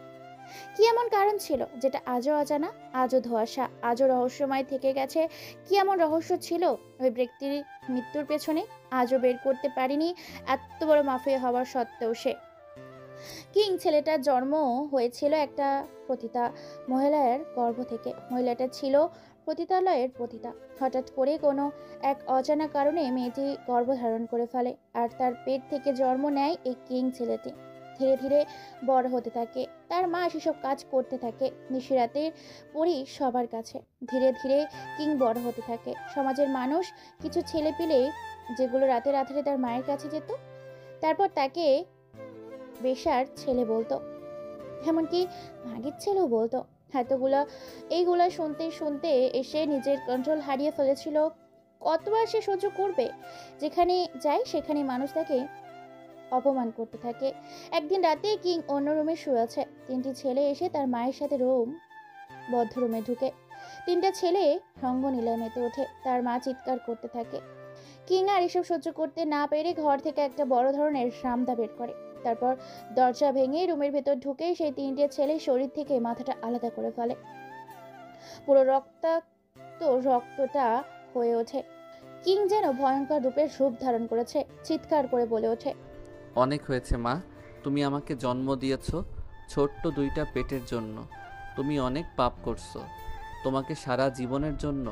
কি এমন কারণ ছিল যেটা আজও অজানা, আজও ধোঁয়াশা, আজও রহস্যময় থেকে গেছে? কি এমন রহস্য ছিল ওই ব্যক্তির মৃত্যুর পেছনে? আজও বের করতে পারিনি এত বড় মাফিয়া হওয়ার সত্ত্বেও সে। কিং ছেলেটার জন্ম হয়েছিল একটা পতিতা মহিলার গর্ভ থেকে। মহিলাটা ছিল পতিতালয়ের পতিতা। হঠাৎ করে কোনো এক অজানা কারণে মেয়েটি গর্ভধারণ করে ফেলে, আর তার পেট থেকে জন্ম নেয় এই কিং ছেলেটি। ধীরে ধীরে বড় হতে থাকে। তার মা সেসব কাজ করতে থাকে নিশিরাতের পরই সবার কাছে। ধীরে ধীরে কিং বড় হতে থাকে। সমাজের মানুষ কিছু ছেলে পেলে যেগুলো রাতের আধারে তার মায়ের কাছে যেত, তারপর তাকে বেশার ছেলে বলতো, এমনকি মাগির ছেলেও বলতো। এইগুলা শুনতে শুনতে এসে নিজের কন্ট্রোল হারিয়ে ফেলেছিল। কতবার সে সহ্য করবে? যেখানে যায় সেখানে মানুষ তাকে অপমান করতে থাকে। একদিন রাতে কিং অন্য রুমে শুয়ে আছে। 3টি ছেলে এসে তার মায়ের সাথে বদ্ধ রুমে ঢুকে। 3টা ছেলে রঙ্গনীলায় মেতে ওঠে। তার মা চিৎকার করতে থাকে। কিং আর এসব সহ্য করতে না পেরে ঘর থেকে একটা বড় ধরনের রামদা বের করে। তারপর দরজা ভেঙে রুমের ভেতর ঢুকে সেই 3টে ছেলে শরীর থেকে মাথাটা আলাদা করে ফেলে। পুরো রক্তটা হয়ে ওঠে। কিং যেন ভয়ঙ্কর রূপের রূপ ধারণ করেছে। চিৎকার করে বলে ওঠে, অনেক হয়েছে মা, তুমি আমাকে জন্ম দিয়েছ ছোট্ট 2টা পেটের জন্য। তুমি অনেক পাপ করছো। তোমাকে সারা জীবনের জন্য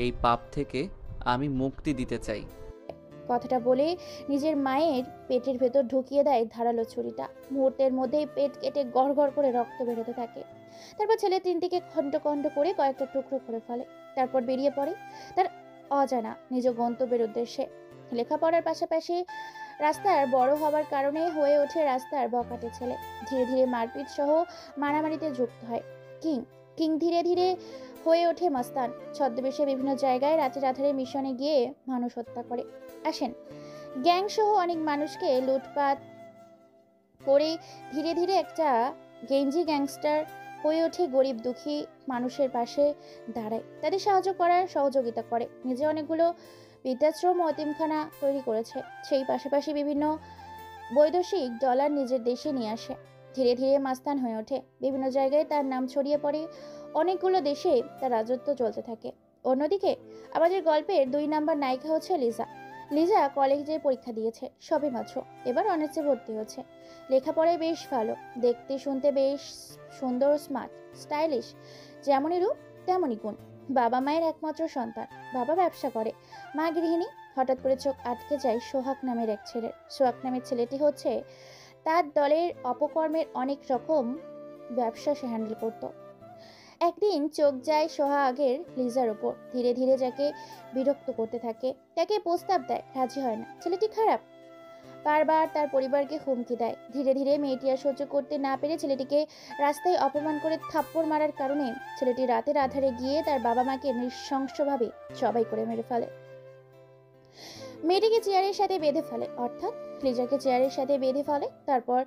এই পাপ থেকে আমি মুক্তি দিতে চাই। কথাটা বলে নিজের মায়ের পেটের ভেতর ঢুকিয়ে দেয় ধারালো ছুরিটা। মুহূর্তের মধ্যেই পেট কেটে গড় গড় করে রক্ত বেরোতে থাকে। তারপর ছেলে তিনটিকে খণ্ড খণ্ড করে কয়েকটা টুকরো করে ফেলে। তারপর বেরিয়ে পড়ে তার অজানা নিজ গন্তব্যের উদ্দেশ্যে। লেখাপড়ার পাশাপাশি রাস্তার বড় হবার কারণে হয়ে ওঠে রাস্তার বকাটে ছেলে। ধীরে ধীরে মারপিট সহ মারামারিতে যুক্ত হয় কিং। কিং ধীরে ধীরে হয়ে ওঠে মাস্তান। ছদ্মবেশে বিভিন্ন জায়গায় রাতের আধারে মিশনে গিয়ে মানুষ হত্যা করে আসেন। গ্যাং সহ অনেক মানুষকে লুটপাট করে ধীরে ধীরে একটা গেঞ্জি গ্যাংস্টার হয়ে ওঠে। গরিব দুঃখী মানুষের পাশে দাঁড়ায়, তাদের সাহায্য করার সহযোগিতা করে। নিজে অনেকগুলো বৃদ্ধাশ্রম ও এতিমখানা তৈরি করেছে। সেই পাশাপাশি বিভিন্ন বৈদেশিক ডলার নিজের দেশে নিয়ে আসে। ধীরে ধীরে মাস্তান হয়ে ওঠে। বিভিন্ন জায়গায় তার নাম ছড়িয়ে পড়ে। অনেকগুলো দেশে তার রাজত্ব চলতে থাকে। অন্যদিকে আমাদের গল্পের 2 নম্বর নায়িকা হচ্ছে লিজা। লিজা কলেজে পরীক্ষা দিয়েছে সবে মাত্র, এবার অনার্সে ভর্তি হচ্ছে। লেখাপড়ায় বেশ ভালো, দেখতে শুনতে বেশ সুন্দর, স্মার্ট, স্টাইলিশ। যেমনই রূপ তেমনই গুণ। বাবা মায়ের একমাত্র সন্তান। বাবা ব্যবসা করে, মা গৃহিণী। হঠাৎ করে চোখ আটকে যায় সোহাগ নামের এক ছেলের। সোহাগ নামের ছেলেটি হচ্ছে তার দলের অপকর্মের অনেক রকম ব্যবসা সে হ্যান্ডেল করত। একদিন চোখ যায় সোহাগের লিজার ওপর। ধীরে ধীরে যাকে বিরক্ত করতে থাকে, তাকে প্রস্তাব দেয়, রাজি হয় না। ছেলেটি খারাপ, বারবার তার পরিবারকে হুমকি দেয়। ধীরে ধীরে মেয়েটি আর সহ্য করতে না পেরে ছেলেটিকে রাস্তায় অপমান করে থাপ্পড় মারার কারণে ছেলেটি রাতের আধারে গিয়ে তার বাবা মাকে নৃশংসভাবে জবাই করে মেরে ফেলে। মেয়েটিকে চেয়ারের সাথে বেঁধে ফেলে, অর্থাৎ লিজাকে চেয়ারের সাথে বেঁধে ফেলে। তারপর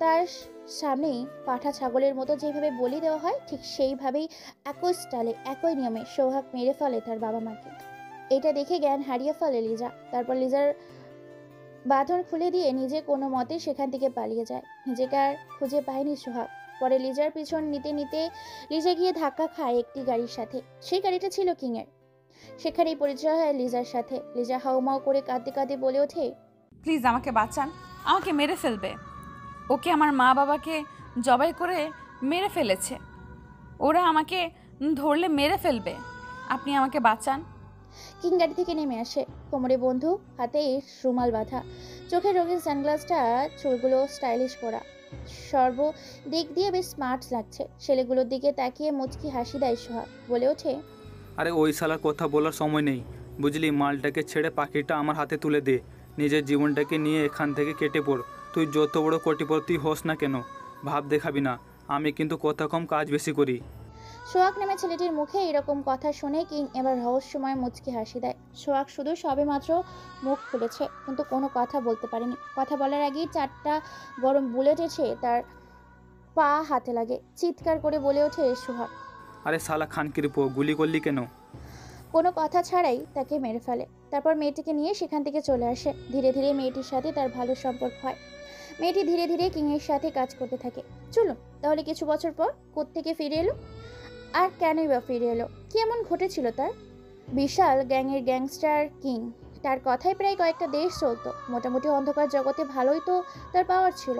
তার সামনেই পাঠা ছাগলের মতো যেভাবে বলি দেওয়া হয়, ঠিক সেইভাবেই একই স্টাইলে একই নিয়মে সোহাগ মেরে ফেলে তার বাবা মাকে। এটা দেখে জ্ঞান হারিয়ে ফেলে লিজা। তারপর লিজার বাঁধন খুলে দিয়ে নিজে কোনো মতে সেখান থেকে পালিয়ে যায়। নিজেকে আর খুঁজে পায়নি সোহাগ। পরে লিজার পিছন নিতে নিতে লিজা গিয়ে ধাক্কা খায় একটি গাড়ির সাথে। সেই গাড়িটা ছিল কিংয়ের। সেখানেই পরিচয় হয় লিজার সাথে। লিজা হাউমাউ করে কাঁদতে কাঁদতে বলে ওঠে, প্লিজ আমাকে বাঁচান, আমাকে মেরে ফেলবে। ওকে আমার মা বাবাকে জবাই করে মেরে ফেলেছে। ওরা আমাকে ধরলে মেরে ফেলবে। আপনি আমাকে বাঁচান। কিং গাড়ি থেকে নেমে আসে, কোমরে বন্ধু, হাতে রুমাল বাঁধা, চোখের রঙিন সানগ্লাসটা, চুলগুলো স্টাইলিশ করা, সর্বদিক দিয়ে বেশ স্মার্ট লাগছে। ছেলেগুলোর দিকে তাকিয়ে মুচকি হাসি দেয় সোহাগ। বলে ওঠে, আরে ওই শালার কথা বলার সময় নেই, বুঝলি? মালটাকে ছেড়ে পাখিটা আমার হাতে তুলে দে। নিজের জীবনটাকে নিয়ে এখান থেকে কেটে পড়। তুই যত বড় কোটিপতি হোস না কেন, ভাব দেখাবি না। আমি কিন্তু কথা কম কাজ বেশি করি। সোহাগ নামে ছেলেটির মুখে এরকম কথা শুনে কিং এবার রহস্যময় মুচকি হাসি দেয়। সোহাগ শুধু সবেমাত্র মুখ খুলেছে, কিন্তু কোনো কথা বলতে পারেনি। কথা বলার আগেই 4টা গরম বুলেট এসে তার পা হাতে লাগে। চিৎকার করে বলে ওঠে সোহাগ, আরে শালা খানকির পো, গুলি করলি কেন? কোনো কথা ছাড়াই তাকে মেরে ফেলে। তারপর মেয়েটিকে নিয়ে সেখান থেকে চলে আসে। ধীরে ধীরে মেয়েটির সাথে তার ভালো সম্পর্ক হয়। মেয়েটি ধীরে ধীরে কিংয়ের সাথে কাজ করতে থাকে। চলুন তাহলে কিছু বছর পর কোত্থেকে ফিরে এলো, আর কেনই বা ফিরে এলো, কি এমন ঘটেছিল তার? বিশাল গ্যাংয়ের গ্যাংস্টার কিং, তার কথায় প্রায় কয়েকটা দেশ চলতো। মোটামুটি অন্ধকার জগতে ভালোই তো তার পাওয়ার ছিল।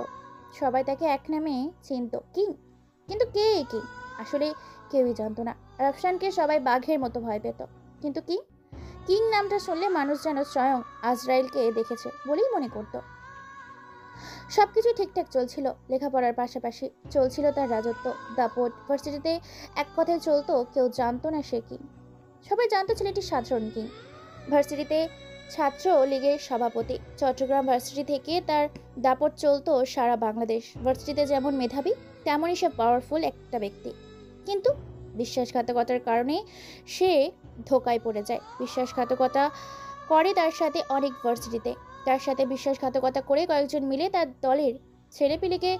সবাই তাকে এক নামে চিনত, কিং। কিন্তু কে এই কিং? আসলে কেউই জানতো না। রাফসানকে সবাই বাঘের মতো ভয় পেত, কিন্তু কিং, কিং নামটা শুনলে মানুষ যেন স্বয়ং আজরাইলকে দেখেছে বলেই মনে করত। সবকিছু ঠিকঠাক চলছিল। লেখাপড়ার পাশাপাশি চলছিল তার রাজত্ব, দাপট। ভার্সিটিতে এক কথায় চলতো, কেউ জানতো না সে কিং। সবাই জানতো ছেলেটি সাধারণ কিং। ভার্সিটিতে ছাত্র লীগের সভাপতি। চট্টগ্রাম ভার্সিটি থেকে তার দাপট চলতো সারা বাংলাদেশ। ভার্সিটিতে যেমন মেধাবী, তেমনই সে পাওয়ারফুল একটা ব্যক্তি। কিন্তু বিশ্বাসঘাতকতার কারণে সে ধোকায় পড়ে যায়। বিশ্বাসঘাতকতা করে তার সাথে অনেক ভার্সিটিতে। তার সাথে বিশ্বাসঘাতকতা করে কয়েকজন মিলে তার দলের ছেলেপিলেকে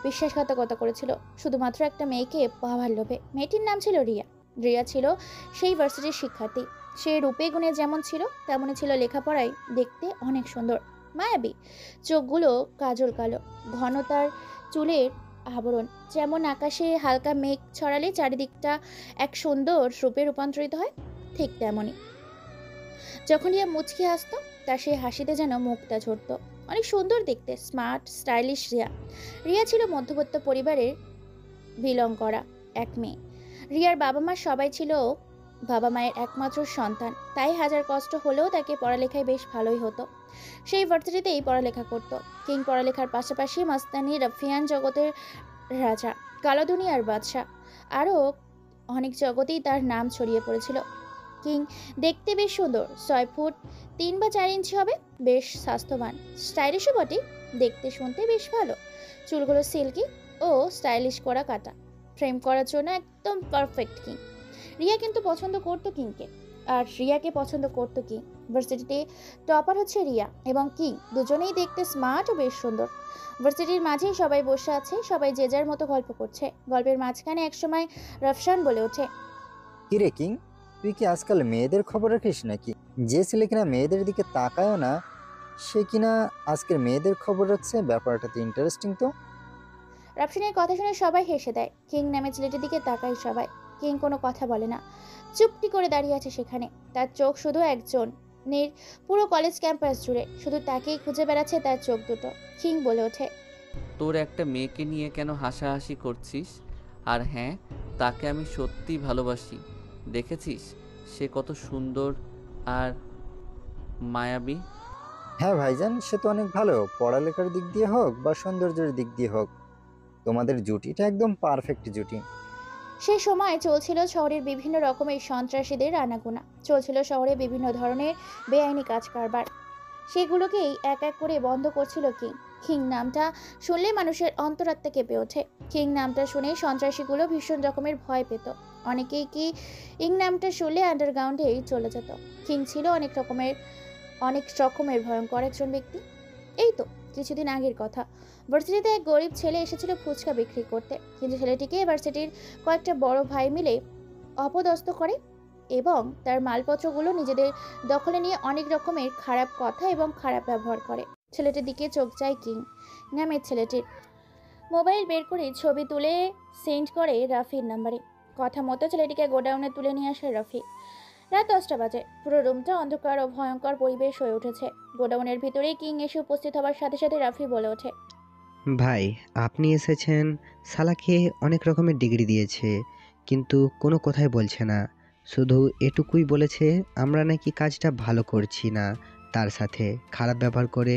বিশ্বাসঘাতকতা করেছিল, শুধুমাত্র একটা মেয়েকে পাওয়ার লোভে। মেয়েটির নাম ছিল রিয়া। রিয়া ছিল সেই ভার্সিটির শিক্ষার্থী। সে রূপে গুণে যেমন ছিল, তেমনই ছিল লেখাপড়ায়। দেখতে অনেক সুন্দর, মায়াবী। চোখগুলো কাজল কালো, ঘন তার চুলের আবরণ যেমন আকাশে হালকা মেঘ ছড়ালে চারিদিকটা এক সুন্দর রূপে রূপান্তরিত হয়, ঠিক তেমনই। যখন রিয়া মুচকি হাসতো, তার সেই হাসিতে যেন মুখটা ঝরত। অনেক সুন্দর দেখতে, স্মার্ট, স্টাইলিশ রিয়া। রিয়া ছিল মধ্যবিত্ত পরিবারের বিলং করা এক মেয়ে। রিয়ার বাবা মা সবাই ছিল বাবা মায়ের একমাত্র সন্তান, তাই হাজার কষ্ট হলেও তাকে পড়ালেখায় বেশ ভালোই হতো। সেই ভার্সিটিতেই পড়ালেখা করত। কিং পড়ালেখার পাশাপাশি মাস্তানি রাফিয়ান জগতের রাজা, কালো দুনিয়ার বাদশাহ, আরও অনেক জগতেই তার নাম ছড়িয়ে পড়েছিল। কিং দেখতে বেশ সুন্দর, 6 ফুট 3 বা 4 ইঞ্চি হবে, বেশ স্বাস্থ্যবান, স্টাইলিশও বটে, দেখতে শুনতে বেশ ভালো। চুলগুলো সিল্কি ও স্টাইলিশ করা কাটা, ফ্রেম করার জন্য একদম পারফেক্ট কিং। রিয়া কিন্তু পছন্দ করতো কিংকে, আর রিয়াকে পছন্দ করতো কিং। ভার্সিটিতে টপার হচ্ছে রিয়া এবং কিং, দুজনেই দেখতে স্মার্ট ও বেশ সুন্দর। ভার্সিটির মাঝেই সবাই বসে আছে, সবাই যে যার মতো গল্প করছে। গল্পের মাঝখানে একসময় রফশান বলে ওঠে, কিরে কিং, তুই কি আজকাল মেয়েদের খবর রাখিস নাকি? যে ছেলে কিনা মেয়েদের দিকে তাকায়ও না, সে কিনা আজকের মেয়েদের খবর রাখছে, ব্যাপারটা তো ইন্টারেস্টিং তো। রফশানের কথা শুনে সবাই হেসে দেয়। কিং নামে ছেলেটির দিকে তাকায় সবাই। কিং কোনো কথা বলে না, চুপটি করে দাঁড়িয়ে আছে সেখানে। তার চোখ শুধু একজনের, পুরো কলেজ ক্যাম্পাস জুড়ে শুধু তাকেই খুঁজে বেড়াচ্ছে তার চোখ দুটো। কিং বলে ওঠে, তোর একটা মেয়েকে নিয়ে কেন হাসাহাসি করছিস? আর হ্যাঁ, তাকে আমি সত্যিই ভালোবাসি। দেখেছিস সে কত সুন্দর আর মায়াবী। হ্যাঁ ভাইজান, সে তো অনেক ভালো, পড়ালেখার দিক দিয়ে হোক বা সৌন্দর্যের দিক দিয়ে হোক, তোমাদের জুটিটা একদম পারফেক্ট জুটি। সেই সময় চলছিল শহরের বিভিন্ন রকমের সন্ত্রাসীদের আনাগোনা, চলছিল শহরে বিভিন্ন ধরনের বেআইনি কাজ কারবার। সেগুলোকেই এক এক করে বন্ধ করছিল কিং। কিং নামটা শুনলে মানুষের অন্তরাত্মা কেঁপে ওঠে। কিং নামটা শুনে সন্ত্রাসীগুলো ভীষণ রকমের ভয় পেত। অনেকেই কি কিং নামটা শুনলে আন্ডারগ্রাউন্ডেই চলে যেত। কিং ছিল অনেক রকমের ভয়ঙ্কর একজন ব্যক্তি। এই তো কিছুদিন আগের কথা, ভার্সিটিতে এক গরিব ছেলে এসেছিল ফুচকা বিক্রি করতে, কিন্তু ছেলেটিকে ভার্সিটির কয়েকটা বড় ভাই মিলে অপদস্থ করে এবং তার মালপত্রগুলো নিজেদের দখলে নিয়ে অনেক রকমের খারাপ কথা এবং খারাপ ব্যবহার করে। ছেলেটির দিকে চোখ যায় কিং নামের ছেলেটির। মোবাইল বের করে ছবি তুলে সেন্ড করে রাফির নাম্বারে। কথা মতো ছেলেটিকে গোডাউনে তুলে নিয়ে আসে রাফি। রাত 10টা বাজে। পুরো রুমটা অন্ধকার ও ভয়ঙ্কর পরিবেশ হয়ে উঠেছে। গোডাউনের ভিতরেই কিং এসে উপস্থিত হবার সাথে সাথে রাফি বলে ওঠে, ভাই, আপনি এসেছেন। শালাকে অনেক রকমের ডিগ্রি দিয়েছে, কিন্তু কোনো কথাই বলছে না। শুধু এটুকুই বলেছে আমরা নাকি কাজটা ভালো করছি না, তার সাথে খারাপ ব্যবহার করে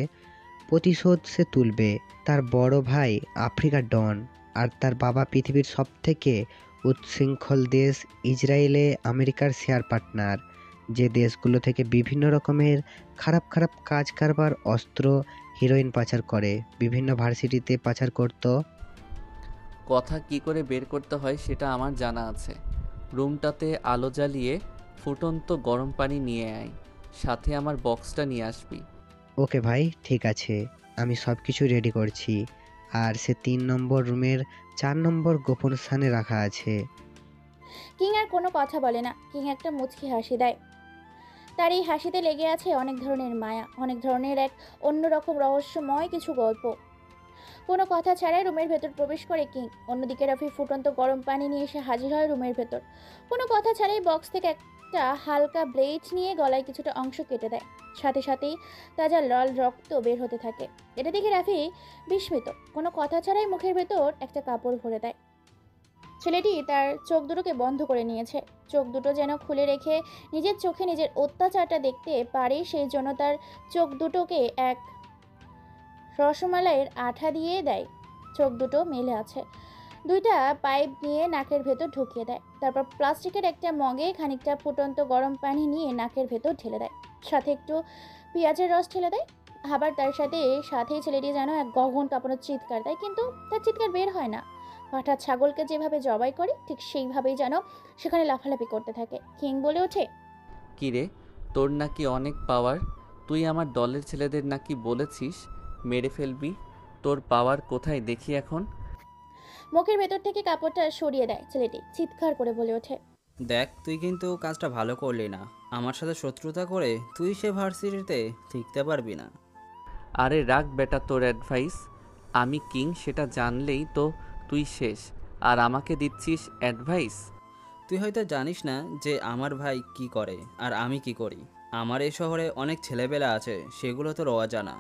প্রতিশোধ সে তুলবে। তার বড় ভাই আফ্রিকার ডন, আর তার বাবা পৃথিবীর সবথেকে উচ্ছৃঙ্খল দেশ ইসরায়েলে আমেরিকার শেয়ার পার্টনার, যে দেশগুলো থেকে বিভিন্ন রকমের খারাপ খারাপ কাজ কারবার, অস্ত্র, হিরোইন পাচার করে, বিভিন্ন ভার্সিটিতে পাচার করত। কথা কি করে বের করতে হয় সেটা আমার জানা আছে। রুমটাতে আলো জ্বালিয়ে ফুটন্ত গরম পানি নিয়ে আয়, সাথে আমার বক্সটা নিয়ে আসবি। ওকে ভাই, ঠিক আছে, আমি সব কিছু রেডি করছি। আর সে 3 নম্বর রুমের 4 নম্বর গোপন স্থানে রাখা আছে। কিং আর কোনো কথা বলে না। কিং একটা মুচকি হাসি দেয়। তার এই হাসিতে লেগে আছে অনেক ধরনের মায়া, অনেক ধরনের এক অন্যরকম রহস্যময় কিছু গল্প। কোনো কথা ছাড়াই রুমের ভেতর প্রবেশ করে কিং। অন্যদিকে রাফি ফুটন্ত গরম পানি নিয়ে এসে হাজির হয় রুমের ভেতর। কোনো কথা ছাড়াই বক্স থেকে একটা হালকা ব্লেড নিয়ে গলায় কিছুটা অংশ কেটে দেয়। সাথে সাথেই তাজা লাল রক্ত বের হতে থাকে। এটা দেখে রাফি বিস্মিত। কোনো কথা ছাড়াই মুখের ভেতর একটা কাপড় ভরে দেয়। ছেলেটি তার চোখ দুটোকে বন্ধ করে নিয়েছে। চোখ দুটো যেন খুলে রেখে নিজের চোখে নিজের অত্যাচারটা দেখতে পারে, সেই জন্য তার চোখ দুটোকে এক রসমালাইয়ের আঠা দিয়ে দেয়। চোখ দুটো মেলে আছে। 2টা পাইপ নিয়ে নাকের ভেতর ঢুকিয়ে দেয়। তারপর প্লাস্টিকের একটা মগে খানিকটা ফুটন্ত গরম পানি নিয়ে নাকের ভেতর ঢেলে দেয়, সাথে একটু পেঁয়াজের রস ঢেলে দেয়। আবার তার সাথেই ছেলেটি যেন এক গগন কাঁপানোর চিৎকার দেয়, কিন্তু তার চিৎকার বের হয় না। পাঁঠা ছাগলকে যেভাবে জবাই করে ঠিক সেইভাবেই যেন সেখানে লাফালাফি করতে থাকে। কিং বলে ওঠে, কিরে, তোর নাকি অনেক পাওয়ার? তুই আমার দলের ছেলেদের নাকি বলেছিস মেরে ফেলবি? তোর পাওয়ার কোথায় দেখি এখন? মুখের ভেতর থেকে কাপড়টা সরিয়ে দেয় ছেলেটি। চিৎকার করে বলে ওঠে, দেখ, তুই কিন্তু কাজটা ভালো করলি না। আমার সাথে শত্রুতা করে তুই সে ভার্সিটিতে টিকতে পারবি না। আরে রাখ বেটা তোর অ্যাডভাইস। আমি কিং সেটা জানলেই তো তুই শেষ, আর আমাকে দিচ্ছিস অ্যাডভাইস? তুই হয়তো জানিস না যে আমার ভাই কি করে আর আমি কি করি। আমার এই শহরে অনেক ছেলেবেলা আছে, সেগুলো তোর অজানা।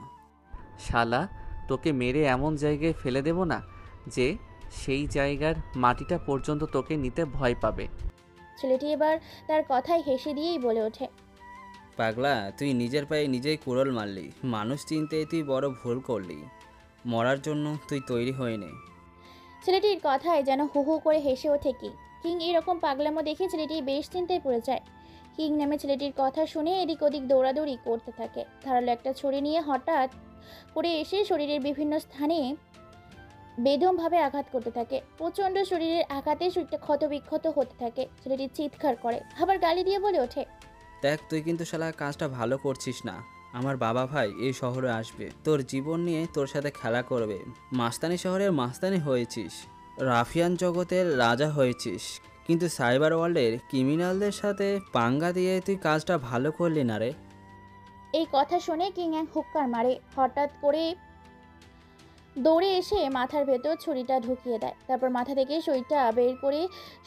শালা, তোকে মেরে এমন জায়গায় ফেলে দেব না যে সেই জায়গার মাটিটা পর্যন্ত তোকে নিতে ভয় পাবে। ছেলেটি এবার তার কথায় হেসে দিয়েই বলে ওঠে, পাগলা, তুই নিজের পায়ে নিজেই কুড়োল মারলি। মানুষ চিনতে তুই বড় ভুল করলি। মরার জন্য তুই তৈরি হয়ে নে। ছেলেটির কথায় যেন হু হু করে হেসে ওঠে কিং। কিং এরকম পাগলামো দেখে ছেলেটি বেশ চিন্তায় পড়ে যায়। কিং নামে ছেলেটির কথা শুনে এদিক ওদিক দৌড়াদৌড়ি করতে থাকে। ধারালো একটা ছুরি নিয়ে হঠাৎ করে এসে শরীরের বিভিন্ন স্থানে বেদমভাবে আঘাত করতে থাকে। প্রচণ্ড শরীরের আঘাতে শরীরটা ক্ষতবিক্ষত হতে থাকে। ছেলেটি চিৎকার করে, আবার গালি দিয়ে বলে ওঠে, দেখ, তুই কিন্তু শালা কাজটা ভালো করছিস না। আমার বাবা ভাই এই শহরে আসবে, তোর জীবন নিয়ে তোর সাথে খেলা করবে। মাস্তানি শহরের মাস্তানি হয়েছিস, রাফিয়ান জগতের রাজা হয়েছিস, কিন্তু সাইবার ওয়ার্ল্ডের ক্রিমিনালদের সাথে পাঙ্গা দিয়ে তুই কাজটা ভালো করলি না রে। এই কথা শুনে কিং এক হুক্কার মারে। হঠাৎ করে দৌড়ে এসে মাথার ভেতর ছুরিটা ঢুকিয়ে দেয়। তারপর মাথা থেকে ছুরিটা বের করে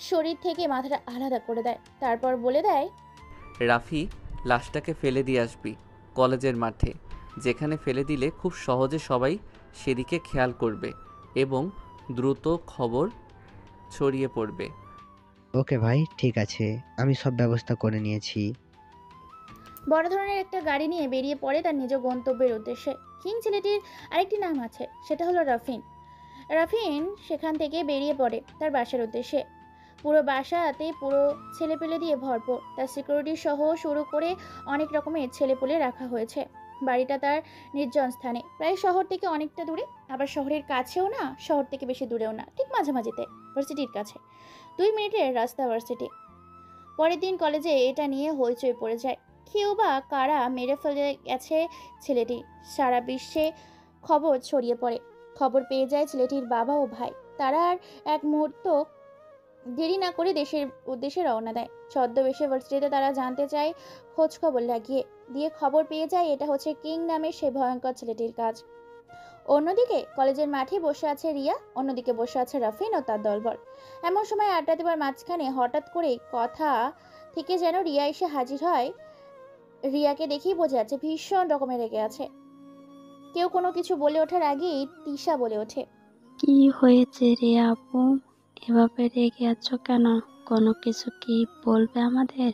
শরীর থেকে মাথাটা আলাদা করে দেয়। তারপর বলে দেয়, রাফি, লাশটাকে ফেলে দিয়ে আসবি কলেজের মাঠে, যেখানে ফেলে দিলে খুব সহজে সবাই সেদিকে খেয়াল করবে এবং দ্রুত খবর ছড়িয়ে পড়বে। ওকে ভাই, ঠিক আছে, আমি সব ব্যবস্থা করে নিয়েছি। বড় ধরনের একটা গাড়ি নিয়ে বেরিয়ে পড়ে তার নিজ গন্তব্যের উদ্দেশ্যে। কিং ছেলেটির আরেকটি নাম আছে, সেটা হলো রাফিন। রাফিন সেখান থেকে বেরিয়ে পড়ে তার বাসার উদ্দেশ্যে। পুরো বাসাতে পুরো ছেলেপেলে দিয়ে ভরপুর। তার সিকিউরিটি সহ শুরু করে অনেক রকমের ছেলেপুলে রাখা হয়েছে। বাড়িটা তার নির্জন স্থানে, প্রায় শহর থেকে অনেকটা দূরে, আবার শহরের কাছেও না, শহর থেকে বেশি দূরেও না, ঠিক মাঝামাঝিতে, ভার্সিটির কাছে 2 মিনিটের রাস্তা ভার্সিটি। পরের দিন কলেজে এটা নিয়ে হইচই পড়ে যায়। কেউ বা কারা মেরে ফেলে গেছে ছেলেটি, সারা বিশ্বে খবর ছড়িয়ে পড়ে। খবর পেয়ে যায় ছেলেটির বাবা ও ভাই। তারা আর এক মুহূর্ত দেরি না করে দেশের উদ্দেশ্যে রওনা দেয়। ছদ্মবেশে ভার্সিটিতে তারা জানতে চায়, খোঁজ খবর লাগিয়ে দিয়ে খবর পেয়ে যায় এটা হচ্ছে কিং নামের সেই ভয়ঙ্কর ছেলেটির কাজ। অন্যদিকে কলেজের মাঠে বসে আছে রিয়া, অন্যদিকে বসে আছে রাফিন ও তার দলবল। এমন সময় আড্ডা দেবার মাঝখানে হঠাৎ করে কথা থেকে যেন রিয়া এসে হাজির হয়। রিয়াকে দেখেই বোঝা যাচ্ছে ভীষণ রকমের রেগে আছে। কেউ কোনো কিছু বলে ওঠার আগেই তিশা বলে ওঠে, কি হয়েছে রে আপু, এভাবে রেগে আছো কেন? কোনো কিছু কি বলবে আমাদের?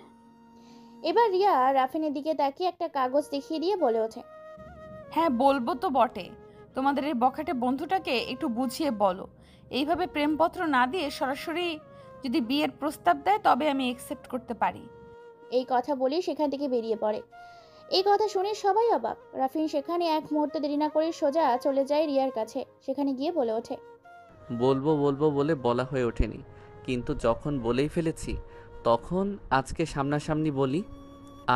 এবার রিয়া রাফিনের দিকে তাকিয়ে একটা কাগজ দেখিয়ে দিয়ে বলে ওঠে, হ্যাঁ বলবো তো বটে। তোমাদের এই বখাটে বন্ধুটাকে একটু বুঝিয়ে বলো। এইভাবে প্রেমপত্র না দিয়ে সরাসরি যদি বিয়ের প্রস্তাব দেয় তবে আমি অ্যাকসেপ্ট করতে পারি। এই কথা বলেই সেখান থেকে বেরিয়ে পড়ে। এই কথা শুনে সবাই অবাক। রাফিন সেখানে এক মুহূর্ত দেরি না করে সোজা চলে যায় রিয়ার কাছে। সেখানে গিয়ে বলে ওঠে, বলবো বলবো বলে বলা হয়ে ওঠেনি, কিন্তু যখন বলেই ফেলেছি তখন আজকে সামনাসামনি বলি।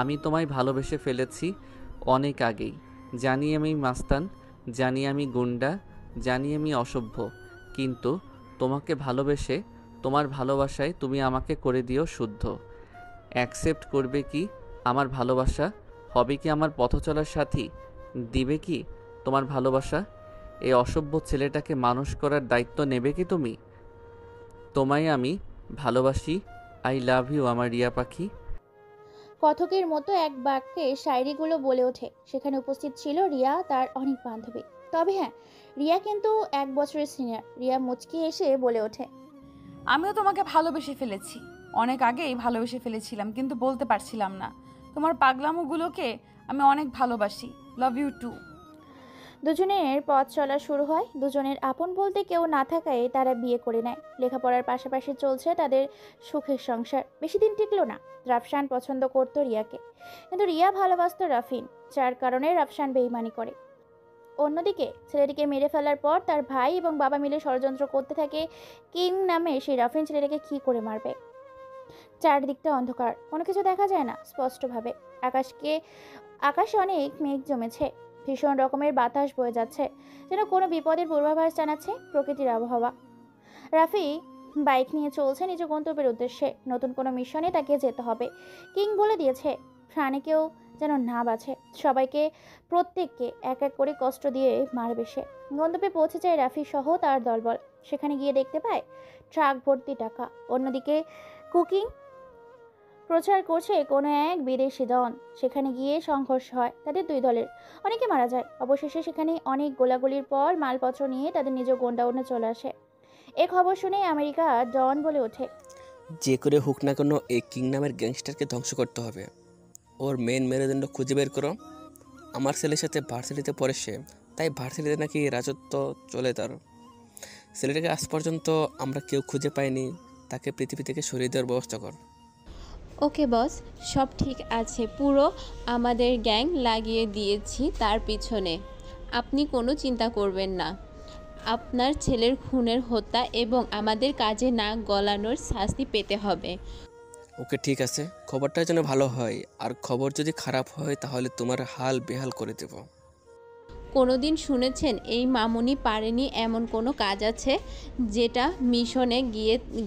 আমি তোমায় ভালোবেসে ফেলেছি অনেক আগেই। জানি আমি মাস্তান, জানি আমি গুন্ডা, জানি আমি অসভ্য, কিন্তু তোমাকে ভালোবেসে তোমার ভালোবাসায় তুমি আমাকে করে দিও শুদ্ধ। অ্যাকসেপ্ট করবে কি আমার ভালোবাসা? হবে কি আমার পথ চলার সাথী? দিবে কি তোমার ভালোবাসা? এই অসভ্য ছেলেটাকে মানুষ করার দায়িত্ব নেবে কি তুমি? তোমায় আমি ভালোবাসি। আই লাভ ইউ আমার রিয়া পাখি। কথকের মতো এক বাক্যে শায়রিগুলো বলে ওঠে। সেখানে উপস্থিত ছিল রিয়া, তার অনেক বান্ধবী। তবে হ্যাঁ, রিয়া কিন্তু 1 বছরের সিনিয়র। রিয়া মুচকি এসে বলে ওঠে, আমিও তোমাকে ভালোবেসে ফেলেছি, অনেক আগেই ভালোবেসে ফেলেছিলাম, কিন্তু বলতে পারছিলাম না। তোমার পাগলামোগুলোকে আমি অনেক ভালোবাসি। Love you too. দুজনের পথ চলা শুরু হয়। দুজনের আপন বলতে কেউ না থাকায় তারা বিয়ে করে নেয়। লেখাপড়ার পাশাপাশি চলছে তাদের সুখের সংসার। বেশি দিন টিকলো না। রাফসান পছন্দ করত রিয়াকে, কিন্তু রিয়া ভালোবাসত রাফিন, যার কারণে রাফসান বেইমানি করে। অন্যদিকে ছেলেটিকে মেরে ফেলার পর তার ভাই এবং বাবা মিলে ষড়যন্ত্র করতে থাকে কিং নামে সেই রাফিন ছেলেটাকে কী করে মারবে। চারদিকটা অন্ধকার, কোনো কিছু দেখা যায় না স্পষ্টভাবে। আকাশে অনেক মেঘ জমেছে। ভীষণ রকমের বাতাস বয়ে যাচ্ছে, যেন কোনো বিপদের পূর্বাভাস জানাচ্ছে প্রকৃতির আবহাওয়া। রাফি বাইক নিয়ে চলছে নিজ গন্তব্যের উদ্দেশ্যে। নতুন কোনো মিশনে তাকে যেতে হবে। কিং বলে দিয়েছে প্রাণে কেউ যেন না বাঁচে, সবাইকে প্রত্যেককে এক এক করে কষ্ট দিয়ে মারবে সে। গন্তব্যে পৌঁছে যায় রাফি সহ তার দলবল। সেখানে গিয়ে দেখতে পায় ট্রাক ভর্তি টাকা। অন্যদিকে কুকিং প্রচার করছে কোনো এক বিদেশি দল। সেখানে গিয়ে সংঘর্ষ হয় তাদের 2 দলের, অনেকে মারা যায়। অবশেষে সেখানে অনেক গোলাগুলির পর মালপত্র নিয়ে তাদের নিজ গোডাউনে চলে আসে। এ খবর শুনে আমেরিকা ডন বলে ওঠে, যে করে হোক না কেন এই কিং নামের গ্যাংস্টারকে ধ্বংস করতে হবে। ওর মেন মেরুদণ্ড খুঁজে বের করো। আমার ছেলের সাথে ভার্সিটিতে পড়ে সে, তাই ভার্সিটিতে নাকি রাজত্ব চলে তার। ছেলেটাকে আজ পর্যন্ত আমরা কেউ খুঁজে পাইনি, তাকে পৃথিবী থেকে সরিয়ে দেওয়ার ব্যবস্থা কর। ওকে বস, সব ঠিক আছে, পুরো আমাদের গ্যাং লাগিয়ে দিয়েছি তার পিছনে, আপনি কোনো চিন্তা করবেন না। আপনার ছেলের খুনের হত্যা এবং আমাদের কাজে নাক গলানোর শাস্তি পেতে হবে। ওকে ঠিক আছে, খবরটা যেন ভালো হয়, আর খবর যদি খারাপ হয় তাহলে তোমার হাল বেহাল করে দেব। কোনোদিন শুনেছেন এই মামুনি পারেনি এমন কোনো কাজ আছে? যেটা মিশনে